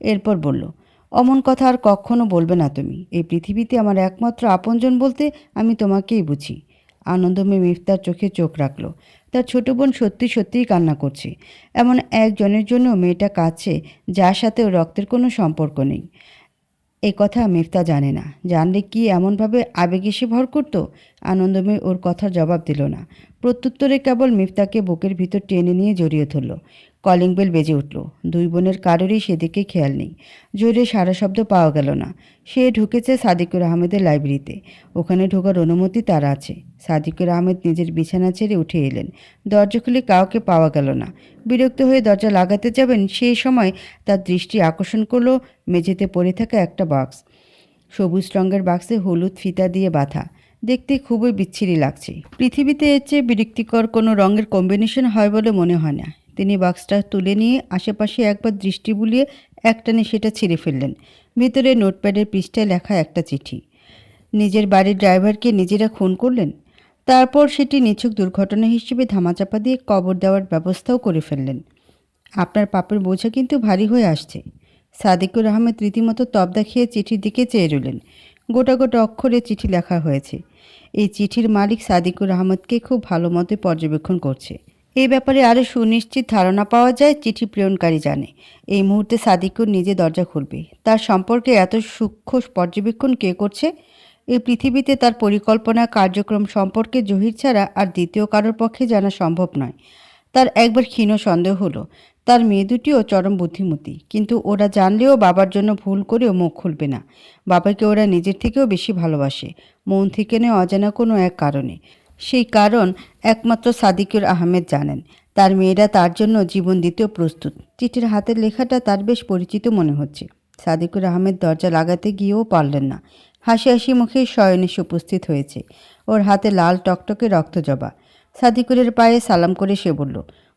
এরপর বলল, অমন কথা আর কখনো বলবে না তুমি। এই পৃথিবীতে আমার একমাত্র আপনজন বলতে আমি তোমাকেই বুঝি। আনন্দময়ী মিফতার চোখে চোখ রাখল। তার ছোট বোন সত্যি সত্যিই কান্না করছে। এমন একজনের জন্য মেয়েটা কাঁদছে যার সাথে ওর রক্তের কোনো সম্পর্ক নেই। এই কথা মিফতা জানে না। জানলে কি এমনভাবে আবেগে সে ভর করত? আনন্দময়ী ওর কথার জবাব দিল না। প্রত্যুত্তরে কেবল মিফতাকে বুকের ভিতর টেনে নিয়ে জড়িয়ে ধরল। কলিং বেল বেজে উঠল। দুই বোনের কারোরই সেদিকে খেয়াল নেই। জোরে সারা শব্দ পাওয়া গেল না। সে ঢুকেছে সাদিকুর আহমেদের লাইব্রেরিতে। ওখানে ঢোকার অনুমতি তার আছে। সাদিকুর আহমেদ নিজের বিছানা ছেড়ে উঠে এলেন। দরজা খুলে কাউকে পাওয়া গেল না। বিরক্ত হয়ে দরজা লাগাতে যাবেন, সেই সময় তার দৃষ্টি আকর্ষণ করলো মেঝেতে পড়ে থাকা একটা বাক্স। সবুজ রঙের বাক্সে হলুদ ফিতা দিয়ে বাঁধা। দেখতে খুবই বিচ্ছিরি লাগছে। পৃথিবীতে এর চেয়ে বিরক্তিকর কোনো রঙের কম্বিনেশন হয় বলে মনে হয় না। তিনি বাক্সটা তুলে নিয়ে আশেপাশে একবার দৃষ্টি বুলিয়ে একটানে সেটা ছিঁড়ে ফেললেন। ভিতরে নোটপ্যাডের পৃষ্ঠায় লেখা একটা চিঠি। নিজের বাড়ির ড্রাইভারকে নিজেরা খুন করলেন। তারপর সেটি নিছক দুর্ঘটনা হিসেবে ধামাচাপা দিয়ে কবর দেওয়ার ব্যবস্থাও করে ফেললেন। আপনার পাপের বোঝা কিন্তু ভারী হয়ে আসছে। সাদিকুর আহমেদ রীতিমতো তপ দেখিয়ে চিঠির দিকে চেয়ে রইলেন। গোটা গোটা অক্ষরে চিঠি লেখা হয়েছে। এই চিঠির মালিক সাদিকুর আহমেদকে খুব ভালো মতো পর্যবেক্ষণ করছে। এই ব্যাপারে আরও সুনিশ্চিত ধারণা পাওয়া যায় চিঠি প্রেরণকারী জানে। এই মুহূর্তে সাদিকুর নিজে দরজা খুলবে। তার সম্পর্কে এত সূক্ষ্ম পর্যবেক্ষণ কে করছে? এই পৃথিবীতে তার পরিকল্পনা কার্যক্রম সম্পর্কে জহির ছাড়া আর দ্বিতীয় কারোর পক্ষে জানা সম্ভব নয়। তার একবার ক্ষীণ সন্দেহ হলো, তার মেয়ে দুটিও চরম বুদ্ধিমতী, কিন্তু ওরা জানলেও বাবার জন্য ভুল করেও মুখ খুলবে না। বাবাকে ওরা নিজের থেকেও বেশি ভালোবাসে, মন থেকে নেয় অজানা কোনো এক কারণে। সেই কারণ একমাত্র সাদিকুর আহমেদ জানেন। তার মেয়েরা তার জন্য জীবন দিতেও প্রস্তুত। চিঠির হাতের লেখাটা তার বেশ পরিচিত মনে হচ্ছে। সাদিকুর আহমেদ দরজা লাগাতে গিয়েও পারলেন না। হাসি হাসি মুখে শয়ন এসে উপস্থিত হয়েছে। ওর হাতে লাল টকটকে রক্তজবা। সাদিকুরের পায়ে সালাম করে সে বলল,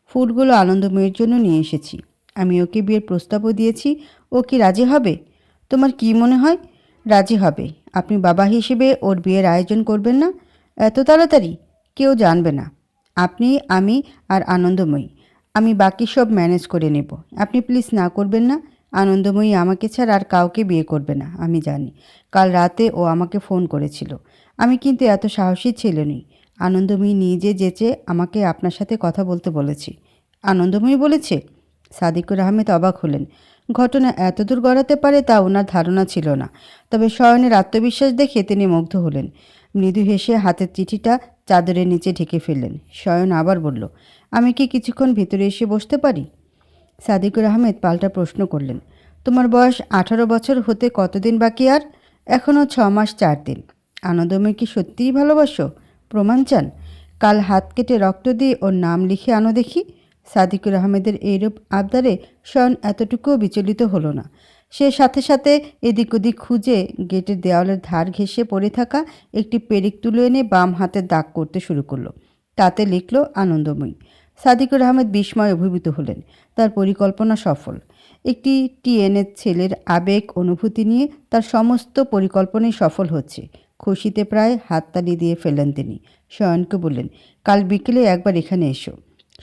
ফুলগুলো আনন্দময়ীর জন্য নিয়ে এসেছি। আমি ওকে বিয়ের প্রস্তাবও দিয়েছি। ও কি রাজি হবে? তোমার কি মনে হয়? রাজি হবে। আপনি বাবা হিসেবে ওর বিয়ের আয়োজন করবেন না? এত তাড়াতাড়ি? কেউ জানবে না। আপনি, আমি আর আনন্দময়ী। আমি বাকি সব ম্যানেজ করে নেব। আপনি প্লিজ না করবেন না। আনন্দময়ী আমাকে ছাড়া আর কাউকে বিয়ে করবে না, আমি জানি। কাল রাতে ও আমাকে ফোন করেছিল। আমি কিন্তু এত সাহসী ছেলে নই। আনন্দময়ী নিজে যেচে আমাকে আপনার সাথে কথা বলতে বলেছি। আনন্দময়ী বলেছে? সাদিকুর আহমেদ অবাক হলেন। ঘটনা এতদূর গড়াতে পারে তা ওনার ধারণা ছিল না। তবে শয়নের আত্মবিশ্বাস দেখে তিনি মুগ্ধ হলেন। মৃদু হেসে হাতের চিঠিটা চাদরের নিচে ঢেকে ফেললেন। শয়ন আবার বলল, আমি কি কিছুক্ষণ ভিতরে এসে বসতে পারি? সাদিকুর আহমেদ পাল্টা প্রশ্ন করলেন, তোমার বয়স 18 বছর হতে কতদিন বাকি আর? এখনও 6 মাস 4 দিন। আনন্দময়ী কি সত্যিই ভালোবাসো? প্রমাণ চান? কাল হাত কেটে রক্ত দিয়ে ওর নাম লিখে আনো দেখি। সাদিকুর আহমেদের এইরূপ আবদারে শয়ন এতটুকুও বিচলিত হলো না। সে সাথে সাথে এদিক ওদিক খুঁজে গেটের দেওয়ালের ধার ঘেঁষে পড়ে থাকা একটি পেরেক তুলে এনে বাম হাতের দাগ করতে শুরু করলো। তাতে লিখল আনন্দময়ী। সাদিকুর আহমেদ বিস্ময়ে অভিভূত হলেন। তার পরিকল্পনা সফল। একটি টিএনএ ছেলের আবেগ অনুভূতি নিয়ে তার সমস্ত পরিকল্পনাই সফল হচ্ছে। খুশিতে প্রায় হাততালি দিয়ে ফেললেন তিনি। শয়নকে বললেন, কাল বিকেলে একবার এখানে এসো।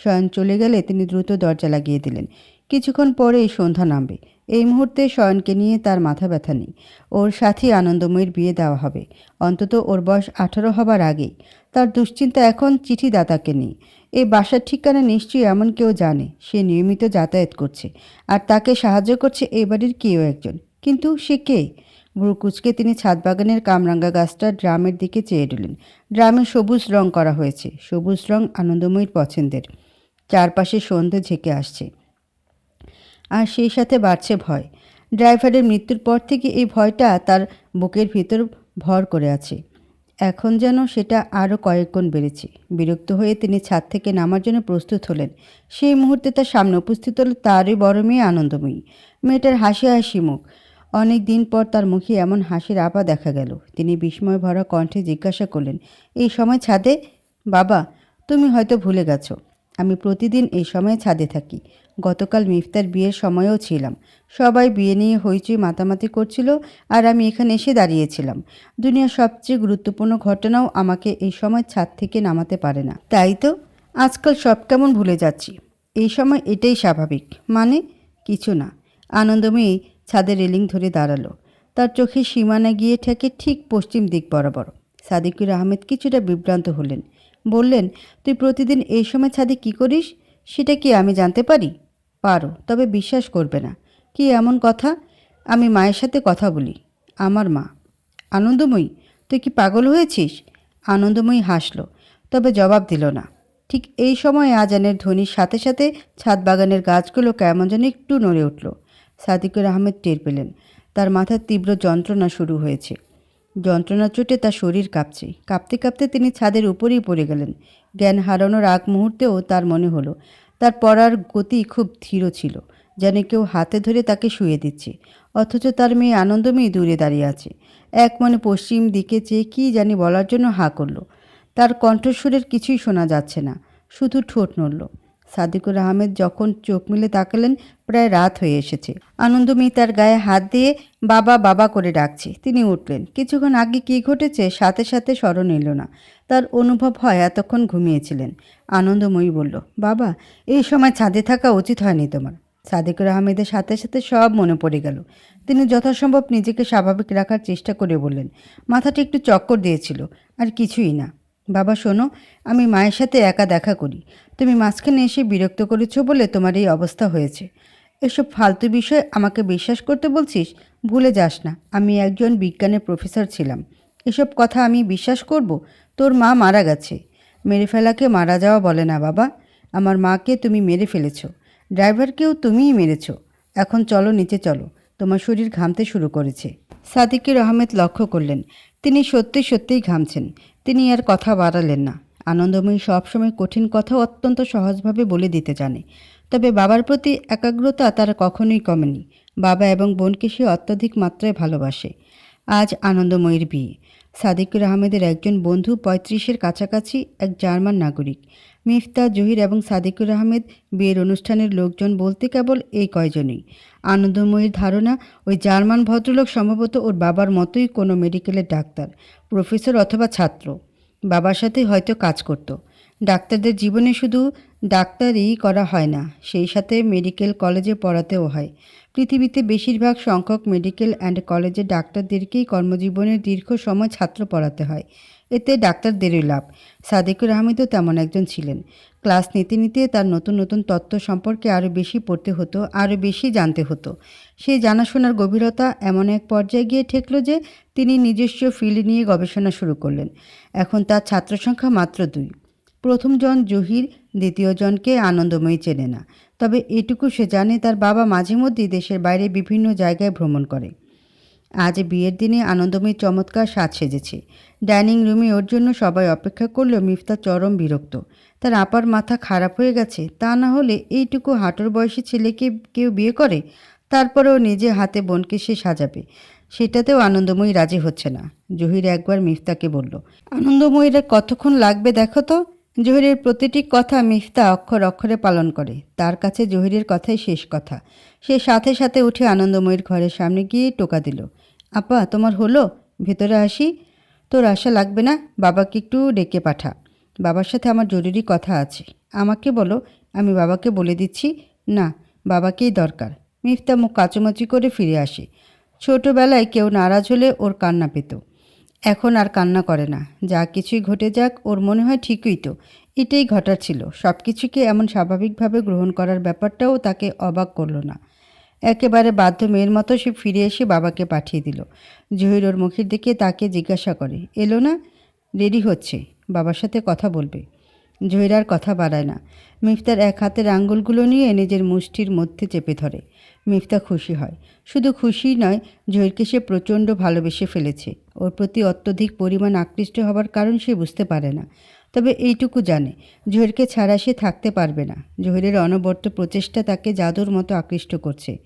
শয়ন চলে গেলে তিনি দ্রুত দরজা লাগিয়ে দিলেন। কিছুক্ষণ পরেই সন্ধ্যা নামবে। এই মুহূর্তে শয়নকে নিয়ে তার মাথা ব্যথা নেই। ওর সাথেই আনন্দময়ীর বিয়ে দেওয়া হবে, অন্তত ওর বয়স 18 হবার আগেই। তার দুশ্চিন্তা এখন চিঠিদাতাকে নেই। এই বাসার ঠিকানা নিশ্চয়ই এমন কেউ জানে। সে নিয়মিত যাতায়াত করছে, আর তাকে সাহায্য করছে এই বাড়ির কেউ একজন। কিন্তু সে কে? ভ্রু কুচকে তিনি ছাদ বাগানের কামরাঙ্গা গাছটার ড্রামের দিকে চেয়ে রইলেন। ড্রামে সবুজ রং করা হয়েছে। সবুজ রং আনন্দময়ীর পছন্দের। চারপাশে সন্ধে ঝেঁকে আসছে, আর সেই সাথে বাড়ছে ভয়। ড্রাইভারের মৃত্যুর পর থেকে এই ভয়টা তার বুকের ভিতর ভর করে আছে। এখন যেন সেটা আরও কয়েক গুণ বেড়েছে। বিরক্ত হয়ে তিনি ছাদ থেকে নামার জন্য প্রস্তুত হলেন। সেই মুহূর্তে তার সামনে উপস্থিত হলো তারই বড় মেয়ে আনন্দময়ী। মেয়েটার হাসি হাসি মুখ। অনেক দিন পর তার মুখে এমন হাসির আভা দেখা গেল। তিনি বিস্ময় ভরা কণ্ঠে জিজ্ঞাসা করলেন, এই সময় ছাদে? বাবা, তুমি হয়তো ভুলে গেছো, আমি প্রতিদিন এই সময়ে ছাদে থাকি। গতকাল মিফতার বিয়ের সময়েও ছিলাম। সবাই বিয়ে নিয়ে হইচই মাতামাতি করছিল, আর আমি এখানে এসে দাঁড়িয়েছিলাম। দুনিয়ার সবচেয়ে গুরুত্বপূর্ণ ঘটনাও আমাকে এই সময় ছাদ থেকে নামাতে পারে না। তাই তো আজকাল সব কেমন ভুলে যাচ্ছি। এই সময় এটাই স্বাভাবিক। মানে? কিছু না। আনন্দময়ী ছাদের রেলিং ধরে দাঁড়ালো। তার চোখে সীমানা গিয়ে ঠেকে ঠিক পশ্চিম দিক বরাবর। সাদিকুর আহমেদ কিছুটা বিভ্রান্ত হলেন। বললেন, তুই প্রতিদিন এই সময় ছাদে কি করিস? সেটা কি আমি জানতে পারি? পারো, তবে বিশ্বাস করবে না। কি এমন কথা? আমি মায়ের সাথে কথা বলি। আমার মা? আনন্দময়ী, তুই কি পাগল হয়েছিস? আনন্দময়ী হাসল, তবে জবাব দিল না। ঠিক এই সময় আজানের ধ্বনির সাথে সাথে ছাদ বাগানের গাছগুলো কেমন যেন একটু নড়ে উঠল। সাদিকুর আহমেদ টের পেলেন তার মাথার তীব্র যন্ত্রণা শুরু হয়েছে। যন্ত্রণার চোটে তার শরীর কাঁপছে। কাঁপতে কাঁপতে তিনি ছাদের উপরেই পড়ে গেলেন। জ্ঞান হারানোর আগ মুহূর্তেও তার মনে হলো তার পড়ার গতি খুব ধীর ছিল, যেন কেউ হাতে ধরে তাকে শুয়ে দিচ্ছে। অথচ তার মেয়ে আনন্দময়ী দূরে দাঁড়িয়ে আছে। এক মনে পশ্চিম দিকে চেয়ে কী জানি বলার জন্য হাঁ করল। তার কণ্ঠস্বরের কিছুই শোনা যাচ্ছে না, শুধু ঠোঁট নড়ল। সাদিকুর আহমেদ যখন চোখ মেলে তাকালেন, প্রায় রাত হয়ে এসেছে। আনন্দময়ী তার গায়ে হাত দিয়ে বাবা বাবা করে ডাকছে। তিনি উঠলেন। কিছুক্ষণ আগে কী ঘটেছে সাথে সাথে স্মরণ এলো না। তার অনুভব হয় এতক্ষণ ঘুমিয়েছিলেন। আনন্দময়ী বলল, বাবা, এই সময় ছাদে থাকা উচিত হয়নি তোমার। সাদিকুর আহমেদের সাথে সাথে সব মনে পড়ে গেল। তিনি যথাসম্ভব নিজেকে স্বাভাবিক রাখার চেষ্টা করে বললেন, মাথাটা একটু চক্কর দিয়েছিল, আর কিছুই না। বাবা শোনো, আমি মায়ের সাথে একা দেখা করি। তুমি মাঝখানে এসে বিরক্ত করেছো বলে তোমার এই অবস্থা হয়েছে। এসব ফালতু বিষয় আমাকে বিশ্বাস করতে বলছিস? ভুলে যাস না, আমি একজন বিজ্ঞানের প্রফেসর ছিলাম। এসব কথা আমি বিশ্বাস করব? তোর মা মারা গেছে। মেরে ফেলাকে মারা যাওয়া বলে না বাবা। আমার মাকে তুমি মেরে ফেলেছো। ড্রাইভারকেও তুমিই মেরেছ। এখন চলো, নিচে চলো, তোমার শরীর ঘামতে শুরু করেছে। সাদিকুর আহমেদ লক্ষ্য করলেন তিনি সত্যি সত্যিই ঘামছেন। তিনি আর কথা বাড়ালেন না। আনন্দময়ী সবসময় কঠিন কথা অত্যন্ত সহজভাবে বলে দিতে জানে। তবে বাবার প্রতি একাগ্রতা তার কখনোই কমেনি। বাবা এবং বোনকে সে অত্যধিক মাত্রায় ভালোবাসে। আজ আনন্দময়ীর বিয়ে। সাদিকুর আহমেদের একজন বন্ধু 35-এর কাছাকাছি, এক জার্মান নাগরিক। মিফতা, জহির এবং সাদিকুর আহমেদ বিয়ের অনুষ্ঠানের লোকজন বলতে কেবল এই কয়জনই। আনন্দময়ীর ধারণা ওই জার্মান ভদ্রলোক সম্ভবত ওর বাবার মতোই কোনো মেডিকেলের ডাক্তার, প্রফেসর অথবা ছাত্র। বাবার সাথে হয়তো কাজ করত। ডাক্তারদের জীবনে শুধু ডাক্তারই করা হয় না, সেই সাথে মেডিকেল কলেজে পড়াতেও হয়। পৃথিবীতে বেশিরভাগ সংখ্যক মেডিকেল অ্যান্ড কলেজের ডাক্তারদেরকেই কর্মজীবনের দীর্ঘ সময় ছাত্র পড়াতে হয়। এতে ডাক্তারদেরই লাভ। সাদিকুর আহমেদও তেমন একজন ছিলেন। ক্লাস নিতে নিতে তার নতুন নতুন তথ্য সম্পর্কে আরও বেশি পড়তে হতো, আরও বেশি জানতে হতো। সেই জানাশোনার গভীরতা এমন এক পর্যায়ে গিয়ে ঠেকল যে তিনি নিজস্ব ফিল্ড নিয়ে গবেষণা শুরু করলেন। এখন তার ছাত্র সংখ্যা মাত্র 2। প্রথমজন জহির, দ্বিতীয়জনকে আনন্দময়ী চেনে না। তবে এটুকু সে জানে তার বাবা মাঝে মধ্যেই দেশের বাইরে বিভিন্ন জায়গায় ভ্রমণ করে। আজ বিয়ের দিনে আনন্দময়ী চমৎকার সাজ সেজেছে। ডাইনিং রুমে ওর জন্য সবাই অপেক্ষা করলেও মিফতা চরম বিরক্ত। তার আপার মাথা খারাপ হয়ে গেছে। তা না হলে এইটুকু হাঁটুর বয়সী ছেলেকে কেউ বিয়ে করে? তারপরেও নিজে হাতে বোনকে সে সাজাবে, সেটাতেও আনন্দময়ী রাজি হচ্ছে না। জহির একবার মিফতাকে বলল, আনন্দময়ীরা কতক্ষণ লাগবে দেখো তো। জহিরের প্রতিটি কথা মিফতা অক্ষর অক্ষরে পালন করে। তার কাছে জহিরের কথাই শেষ কথা। সে সাথে সাথে উঠে আনন্দময়ীর ঘরের সামনে গিয়ে টোকা দিল, আপা, তোমার হলো? ভেতরে আসি? তোর আশা লাগবে না, বাবাকে একটু ডেকে পাঠা। বাবার সাথে আমার জরুরি কথা আছে। আমাকে বলো, আমি বাবাকে বলে দিচ্ছি। না, বাবাকেই দরকার। মিফতা মুখ কাচুমাচি করে ফিরে আসে। ছোটবেলায় কেউ নারাজ হলে ওর কান্না পেত। এখন আর কান্না করে না। যা কিছুই ঘটে যাক, ওর মনে হয় ঠিকই তো, এটাই ঘটার ছিল। সব কিছুকে এমন স্বাভাবিকভাবে গ্রহণ করার ব্যাপারটাও তাকে অবাক করল না। একেবারে বাধ্য মেয়ের মতো সে ফিরে এসে বাবাকে পাঠিয়ে দিল। জহির ওর মুখের দিকে তাকে জিজ্ঞাসা করে, এলো না? রেডি হচ্ছে, বাবার সাথে কথা বলবে। জহির আর কথা বাড়ায় না। মিফতার এক হাতের আঙ্গুলগুলো নিয়ে নিজের মুষ্টির মধ্যে চেপে ধরে। মিফতা খুশি হয়। শুধু খুশিই নয়, জহিরকে সে প্রচণ্ড ভালোবেসে ফেলেছে। ওর প্রতি অত্যধিক পরিমাণ আকৃষ্ট হবার কারণ সে বুঝতে পারে না। তবে এইটুকু জানে, জহিরকে ছাড়া সে থাকতে পারবে না। জহিরের অনবরত প্রচেষ্টা তাকে জাদুর মতো আকৃষ্ট করছে।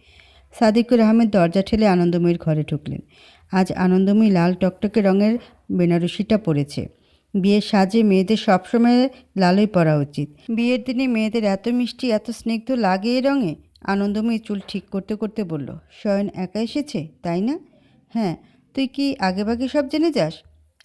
সাদিকুর আহমেদ দরজা ঠেলে আনন্দময়ীর ঘরে ঢুকলেন। আজ আনন্দময়ী লাল টকটকে রঙের বেনারসিটা পরেছে। বিয়ের সাজে মেয়েদের সবসময় লালই পরা উচিত। বিয়ের দিনে মেয়েদের এত মিষ্টি, এত স্নিগ্ধ লাগে এই রঙে। আনন্দময়ী চুল ঠিক করতে করতে বলল, শয়ন একা এসেছে, তাই না? হ্যাঁ। তুই কি আগেভাগে সব জেনে যাস?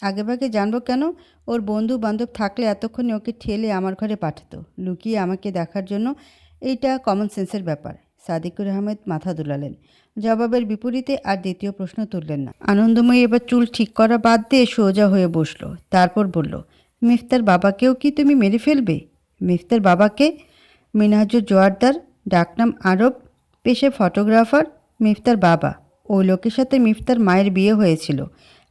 আগেভাগে জানবো কেন? ওর বন্ধু বান্ধব থাকলে এতক্ষণে ওকে ঠেলে আমার ঘরে পাঠাতো, লুকিয়ে আমাকে দেখার জন্য। এইটা কমন সেন্সের ব্যাপার। সাদিকুর আহমেদ মাথা দুলালেন। জবাবের বিপরীতে আর দ্বিতীয় প্রশ্ন তুললেন না। আনন্দময়ী এবার চুল ঠিক করা বাদ দিয়ে সোজা হয়ে বসল। তারপর বলল, মিফতার বাবাকেও কি তুমি মেরে ফেলবে? মিফতার বাবাকে? মিনহাজুর জোয়ারদার, ডাকনাম আরব, পেশে ফটোগ্রাফার। মিফতার বাবা। ওই লোকের সাথে মিফতার মায়ের বিয়ে হয়েছিল।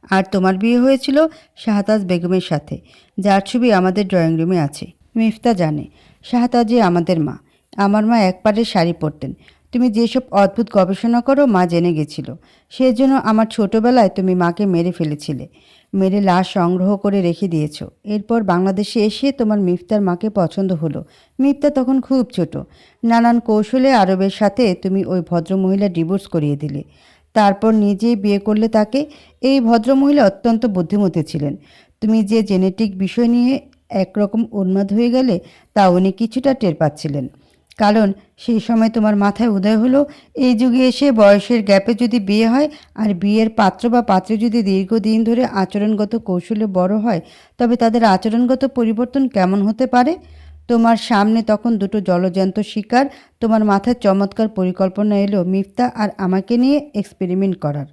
আর তোমার বিয়ে হয়েছিল শাহতাজ বেগমের সাথে, যার ছবি আমাদের ড্রয়িং রুমে আছে। মিফতা জানে শাহতাজই আমাদের মা। আমার মা একপারের শাড়ি পরতেন। তুমি যেসব অদ্ভুত গবেষণা করো মা জেনে গেছিল। সেজন্য আমার ছোটবেলায় তুমি মাকে মেরে ফেলেছিলে। মেরে লাশ সংগ্রহ করে রেখে দিয়েছো। এরপর বাংলাদেশে এসে তোমার মিফতার মাকে পছন্দ হলো। মিফতা তখন খুব ছোট। নানান কৌশলে আরবের সাথে তুমি ওই ভদ্রমহিলা ডিভোর্স করিয়ে দিলে। তারপর নিজেই বিয়ে করলে তাকে। এই ভদ্রমহিলা অত্যন্ত বুদ্ধিমতী ছিলেন। তুমি যে জেনেটিক বিষয় নিয়ে একরকম উন্মাদ হয়ে গেলে তা উনি কিছুটা টের পাচ্ছিলেন। কারণ সেই সময় তোমার মাথায় উদয় হলো, এই যুগে এসে বয়সের গ্যাপে যদি বিয়ে হয় আর বিয়ের পাত্র বা পাত্রী যদি দীর্ঘদিন ধরে আচরণগত কৌশলে বড় হয়, তবে তাদের আচরণগত পরিবর্তন কেমন হতে পারে। তোমার সামনে তখন দুটো জলজ্যান্ত শিকার। তোমার মাথায় চমৎকার পরিকল্পনা এলো মিফতা আর আমাকে নিয়ে এক্সপেরিমেন্ট করার।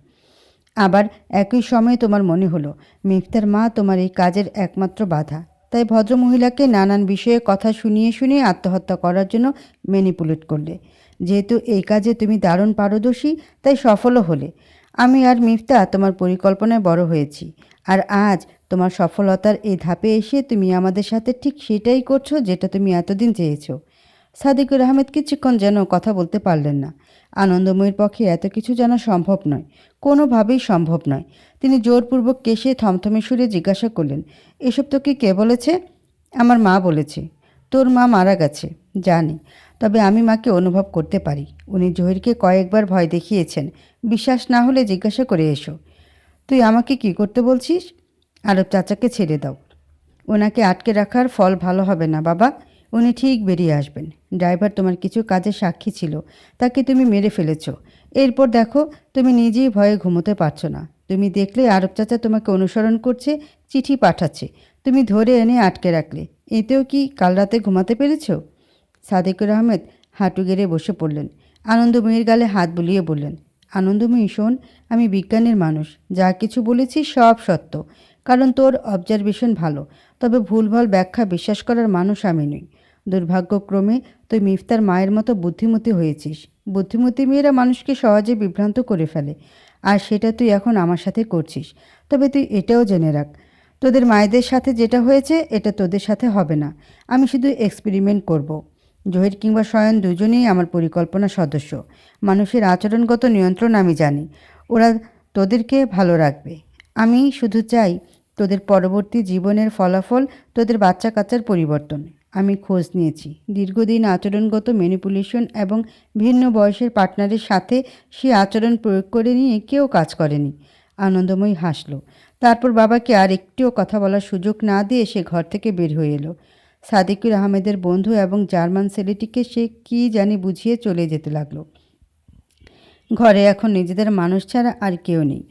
আবার একই সময়ে তোমার মনে হলো মিফতার মা তোমার এই কাজের একমাত্র বাধা। তাই ভদ্রমহিলাকে নানান বিষয়ে কথা শুনিয়ে শুনিয়ে আত্মহত্যা করার জন্য ম্যানিপুলেট করলে। যেহেতু এই কাজে তুমি দারুণ পারদর্শী, তাই সফলও হলে। আমি আর মিফতা তোমার পরিকল্পনায় বড় হয়েছি। আর আজ তোমার সফলতার এই ধাপে এসে তুমি আমাদের সাথে ঠিক সেটাই করছো যেটা তুমি এতদিন চেয়েছো। সাদিকুর আহমেদ কিছুক্ষণ যেন কথা বলতে পারলেন না। আনন্দময়ীর পক্ষে এত কিছু জানা সম্ভব নয়, কোনোভাবেই সম্ভব নয়। তিনি জোরপূর্বক কেশে থমথমে সুরে জিজ্ঞাসা করলেন, এসব তোকে কে বলেছে? আমার মা বলেছে। তোর মা মারা গেছে জানি, তবে আমি মাকে অনুভব করতে পারি। উনি জহিরকে কয়েকবার ভয় দেখিয়েছেন। বিশ্বাস না হলে জিজ্ঞাসা করে এসো। তুই আমাকে কি করতে বলছিস? আরব চাচাকে ছেড়ে দাও। ওনাকে আটকে রাখার ফল ভালো হবে না বাবা। উনি ঠিক বেরিয়ে আসবেন। ড্রাইভার তোমার কিছু কাজের সাক্ষী ছিল, তাকে তুমি মেরে ফেলেছ। এরপর দেখো তুমি নিজেই ভয়ে ঘুমোতে পারছো না। তুমি দেখলে আরব চাচা তোমাকে অনুসরণ করছে, চিঠি পাঠাচ্ছে। তুমি ধরে এনে আটকে রাখলে। এতেও কি কাল রাতে ঘুমাতে পেরেছ? সাদিকুর আহমেদ হাঁটু গেড়ে বসে পড়লেন। আনন্দময়ীর গালে হাত বুলিয়ে বললেন, আনন্দময়ী শোন, আমি বিজ্ঞানের মানুষ। যা কিছু বলেছি সব সত্য। কারণ তোর অবজারভেশন ভালো, তবে ভুলভাল ব্যাখ্যা বিশ্বাস করার মানুষ আমি নই। দুর্ভাগ্যক্রমে তুই মিফতার মায়ের মতো বুদ্ধিমতী হয়েছিস। বুদ্ধিমতী মেয়েরা মানুষকে সহজে বিভ্রান্ত করে ফেলে, আর সেটা তুই এখন আমার সাথে করছিস। তবে তুই এটাও জেনে রাখ, তোদের মায়েদের সাথে যেটা হয়েছে এটা তোদের সাথে হবে না। আমি শুধু এক্সপেরিমেন্ট করব। জহির কিংবা শয়ন দুজনেই আমার পরিকল্পনা সদস্য। মানুষের আচরণগত নিয়ন্ত্রণ আমি জানি। ওরা তোদেরকে ভালো রাখবে। আমি শুধু চাই তোদের পরবর্তী জীবনের ফলাফল, তোদের বাচ্চা কাচ্চার পরিবর্তন। আমি খোঁজ নিয়েছি। দীর্ঘদিন আচরণগত ম্যানিপুলেশন এবং ভিন্ন বয়সের পার্টনারের সাথে সে আচরণ প্রয়োগ করে নিয়ে কেউ কাজ করেনি। আনন্দময়ী হাসল। তারপর বাবাকে আর একটিও কথা বলার সুযোগ না দিয়ে সে ঘর থেকে বের হয়ে এলো। সাদিকুর আহমেদের বন্ধু এবং জার্মান ছেলেটিকে সে কী জানি বুঝিয়ে চলে যেতে লাগলো। ঘরে এখন নিজেদের মানুষ ছাড়া আর কেউ নেই।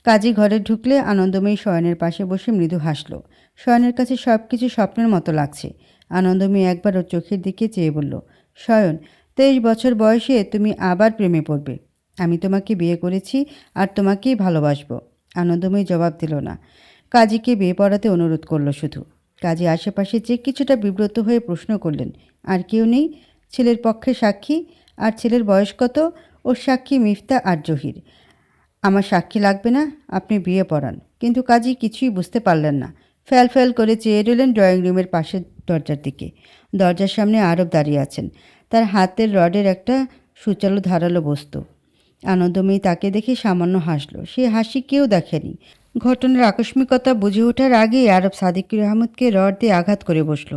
কাজী ঘরে ঢুকলে আনন্দময়ী শয়নের পাশে বসে মৃদু হাসল। শয়নের কাছে সব কিছু স্বপ্নের মতো লাগছে। আনন্দময়ী একবার ওর চোখের দিকে চেয়ে বলল, শয়ন, 23 বছর বয়সে তুমি আবার প্রেমে পড়বে। আমি তোমাকে বিয়ে করেছি আর তোমাকেই ভালোবাসবো। আনন্দময়ী জবাব দিল না। কাজীকে বিয়ে পড়াতে অনুরোধ করলো শুধু। কাজী আশেপাশে যে কিছুটা বিব্রত হয়ে প্রশ্ন করলেন, আর কেউ নেই? ছেলের পক্ষে সাক্ষী? আর ছেলের বয়স কত? ওর সাক্ষী মিফতা আর জহির। আমার সাক্ষী লাগবে না, আপনি বিয়ে পড়ান। কিন্তু কাজী কিছুই বুঝতে পারলেন না। ফ্যাল ফ্যাল করে চেয়ে রইলেন ড্রয়িং রুমের পাশের দরজার দিকে। দরজার সামনে আরব দাঁড়িয়ে আছেন, তার হাতের রডের একটা সুচালো ধারালো বস্তু। আনন্দময়ী তাকে দেখে সামান্য হাসল। সে হাসি কেউ দেখেনি। ঘটনার আকস্মিকতা বুঝে ওঠার আগেই আরব সাদিকুর আহমদকে রড দিয়ে আঘাত করে বসল।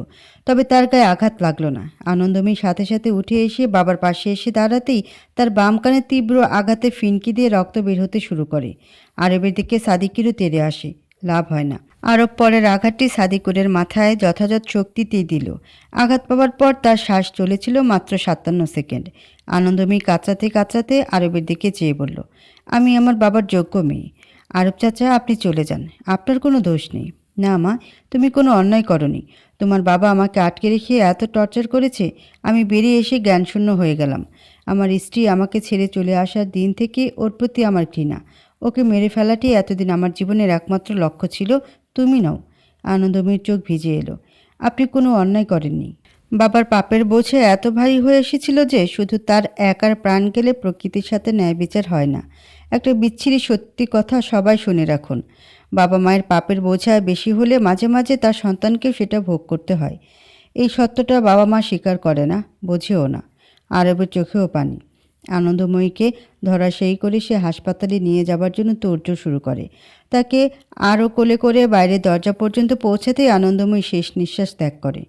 তবে তার গায়ে আঘাত লাগলো না। আনন্দময়ী সাথে সাথে উঠে এসে বাবার পাশে এসে দাঁড়াতেই তার বাম কানে তীব্র আঘাতে ফিনকি দিয়ে রক্ত বের হতে শুরু করে। আরবের দিকে সাদিকুরও তেড়ে আসে। লাভ হয় না। আরব পরের আঘাতটি সাদিকুরের মাথায় যথাযথ শক্তিতেই দিল। আঘাত পাওয়ার পর তার শ্বাস চলেছিল মাত্র 57 সেকেন্ড। আনন্দময়ী কাঁচাতে কাঁচাতে আরবের দিকে চেয়ে বলল, আমি আমার বাবার যোগ্য মেয়ে। আরব চাচা, আপনি চলে যান, আপনার কোনো দোষ নেই। না মা, তুমি কোনো অন্যায় করনি। তোমার বাবা আমাকে আটকে রেখে এত টর্চার করেছে, আমি বেরিয়ে এসে জ্ঞানশূন্য হয়ে গেলাম। আমার স্ত্রী আমাকে ছেড়ে চলে আসার দিন থেকে ওর প্রতি আমার ঘৃণা। ওকে মেরে ফেলাটাই এতদিন আমার জীবনের একমাত্র লক্ষ্য ছিল, তুমি নও। আনন্দময়ীর চোখ ভিজে এলো। আপনি কোনো অন্যায় করেননি। বাবার পাপের বোঝে এত ভারী হয়ে এসেছিল যে শুধু তার একার প্রাণ গেলে প্রকৃতির সাথে ন্যায় বিচার হয় না। একটা বিচ্ছিরি সত্যি কথা সবাই শুনে রাখুন, বাবা মায়ের পাপের বোঝা বেশি হলে মাঝে মাঝে তার সন্তানকেও সেটা ভোগ করতে হয়। এই সত্যটা বাবা মা স্বীকার করে না, বোঝেও না। আরবের চোখেও পানি। আনন্দময়ীকে ধরাশায়ী করে সে হাসপাতালে নিয়ে যাবার জন্য তোড়জোড় শুরু করে। তাকে আরও কোলে করে বাইরের দরজা পর্যন্ত পৌঁছাতেই আনন্দময়ী শেষ নিঃশ্বাস ত্যাগ করে।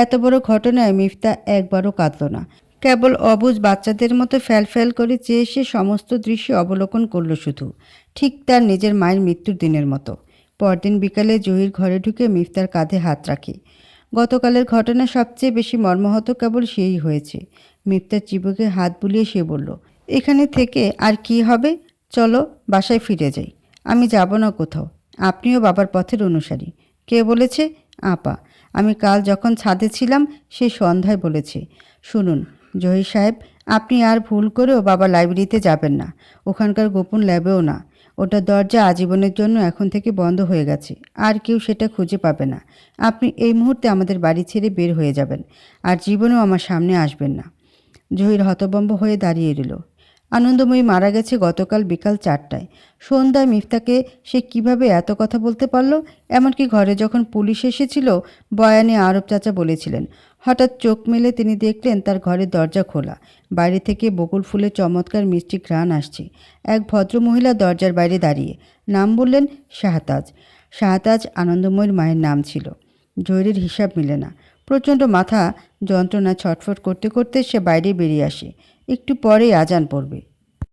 এত বড় ঘটনায় মিফতা একবারও কাঁদল না। কেবল অবুঝ বাচ্চাদের মতো ফ্যাল ফ্যাল করে চেয়ে সে সমস্ত দৃশ্য অবলোকন করল, শুধু ঠিক তার নিজের মায়ের মৃত্যুর দিনের মতো। পরদিন বিকালে জহির ঘরে ঢুকে মিফতার কাঁধে হাত রাখে। গতকালের ঘটনা সবচেয়ে বেশি মর্মাহত কেবল সেই হয়েছে। মিফতার চিবুকে হাত বুলিয়ে সে বলল, এখানে থেকে আর কি হবে? চলো বাসায় ফিরে যাই। আমি যাব না কোথাও। আপনিও বাবার পথের অনুসারী। কে বলেছে? আপা। আমি কাল যখন ছাদে ছিলাম সে সন্ধ্যায় বলেছে। শুনুন জহির সাহেব, আপনি আর ভুল করেও বাবা লাইব্রেরিতে যাবেন না, ওখানকার গোপন ল্যাবেও না। ওটা দরজা আজীবনের জন্য এখন থেকে বন্ধ হয়ে গেছে, আর কেউ সেটা খুঁজে পাবে না। আপনি এই মুহূর্তে আমাদের বাড়ি ছেড়ে বের হয়ে যাবেন, আর জীবনেও আমার সামনে আসবেন না। জহির হতভম্ব হয়ে দাঁড়িয়ে রইল। আনন্দময়ী মারা গেছে গতকাল বিকাল 4টায়। সন্ধ্যায় মিফতাকে সে কিভাবে এত কথা বলতে পারল? এমনকি ঘরে যখন পুলিশ এসেছিল, বয়ানে আরব চাচা বলেছিলেন। হঠাৎ চোখ মেলে তিনি দেখলেন তার ঘরের দরজা খোলা। বাইরে থেকে বকুল ফুলের চমৎকার মিষ্টি ঘ্রাণ আসছে। এক ভদ্রমহিলা দরজার বাইরে দাঁড়িয়ে। নাম বললেন শাহতাজ। শাহতাজ আনন্দময়ীর মায়ের নাম ছিল। জহিরের হিসাব মিলে না। প্রচণ্ড মাথা যন্ত্রণা ছটফট করতে করতে সে বাইরে বেরিয়ে আসে। একটু পরেই আজান পড়বে।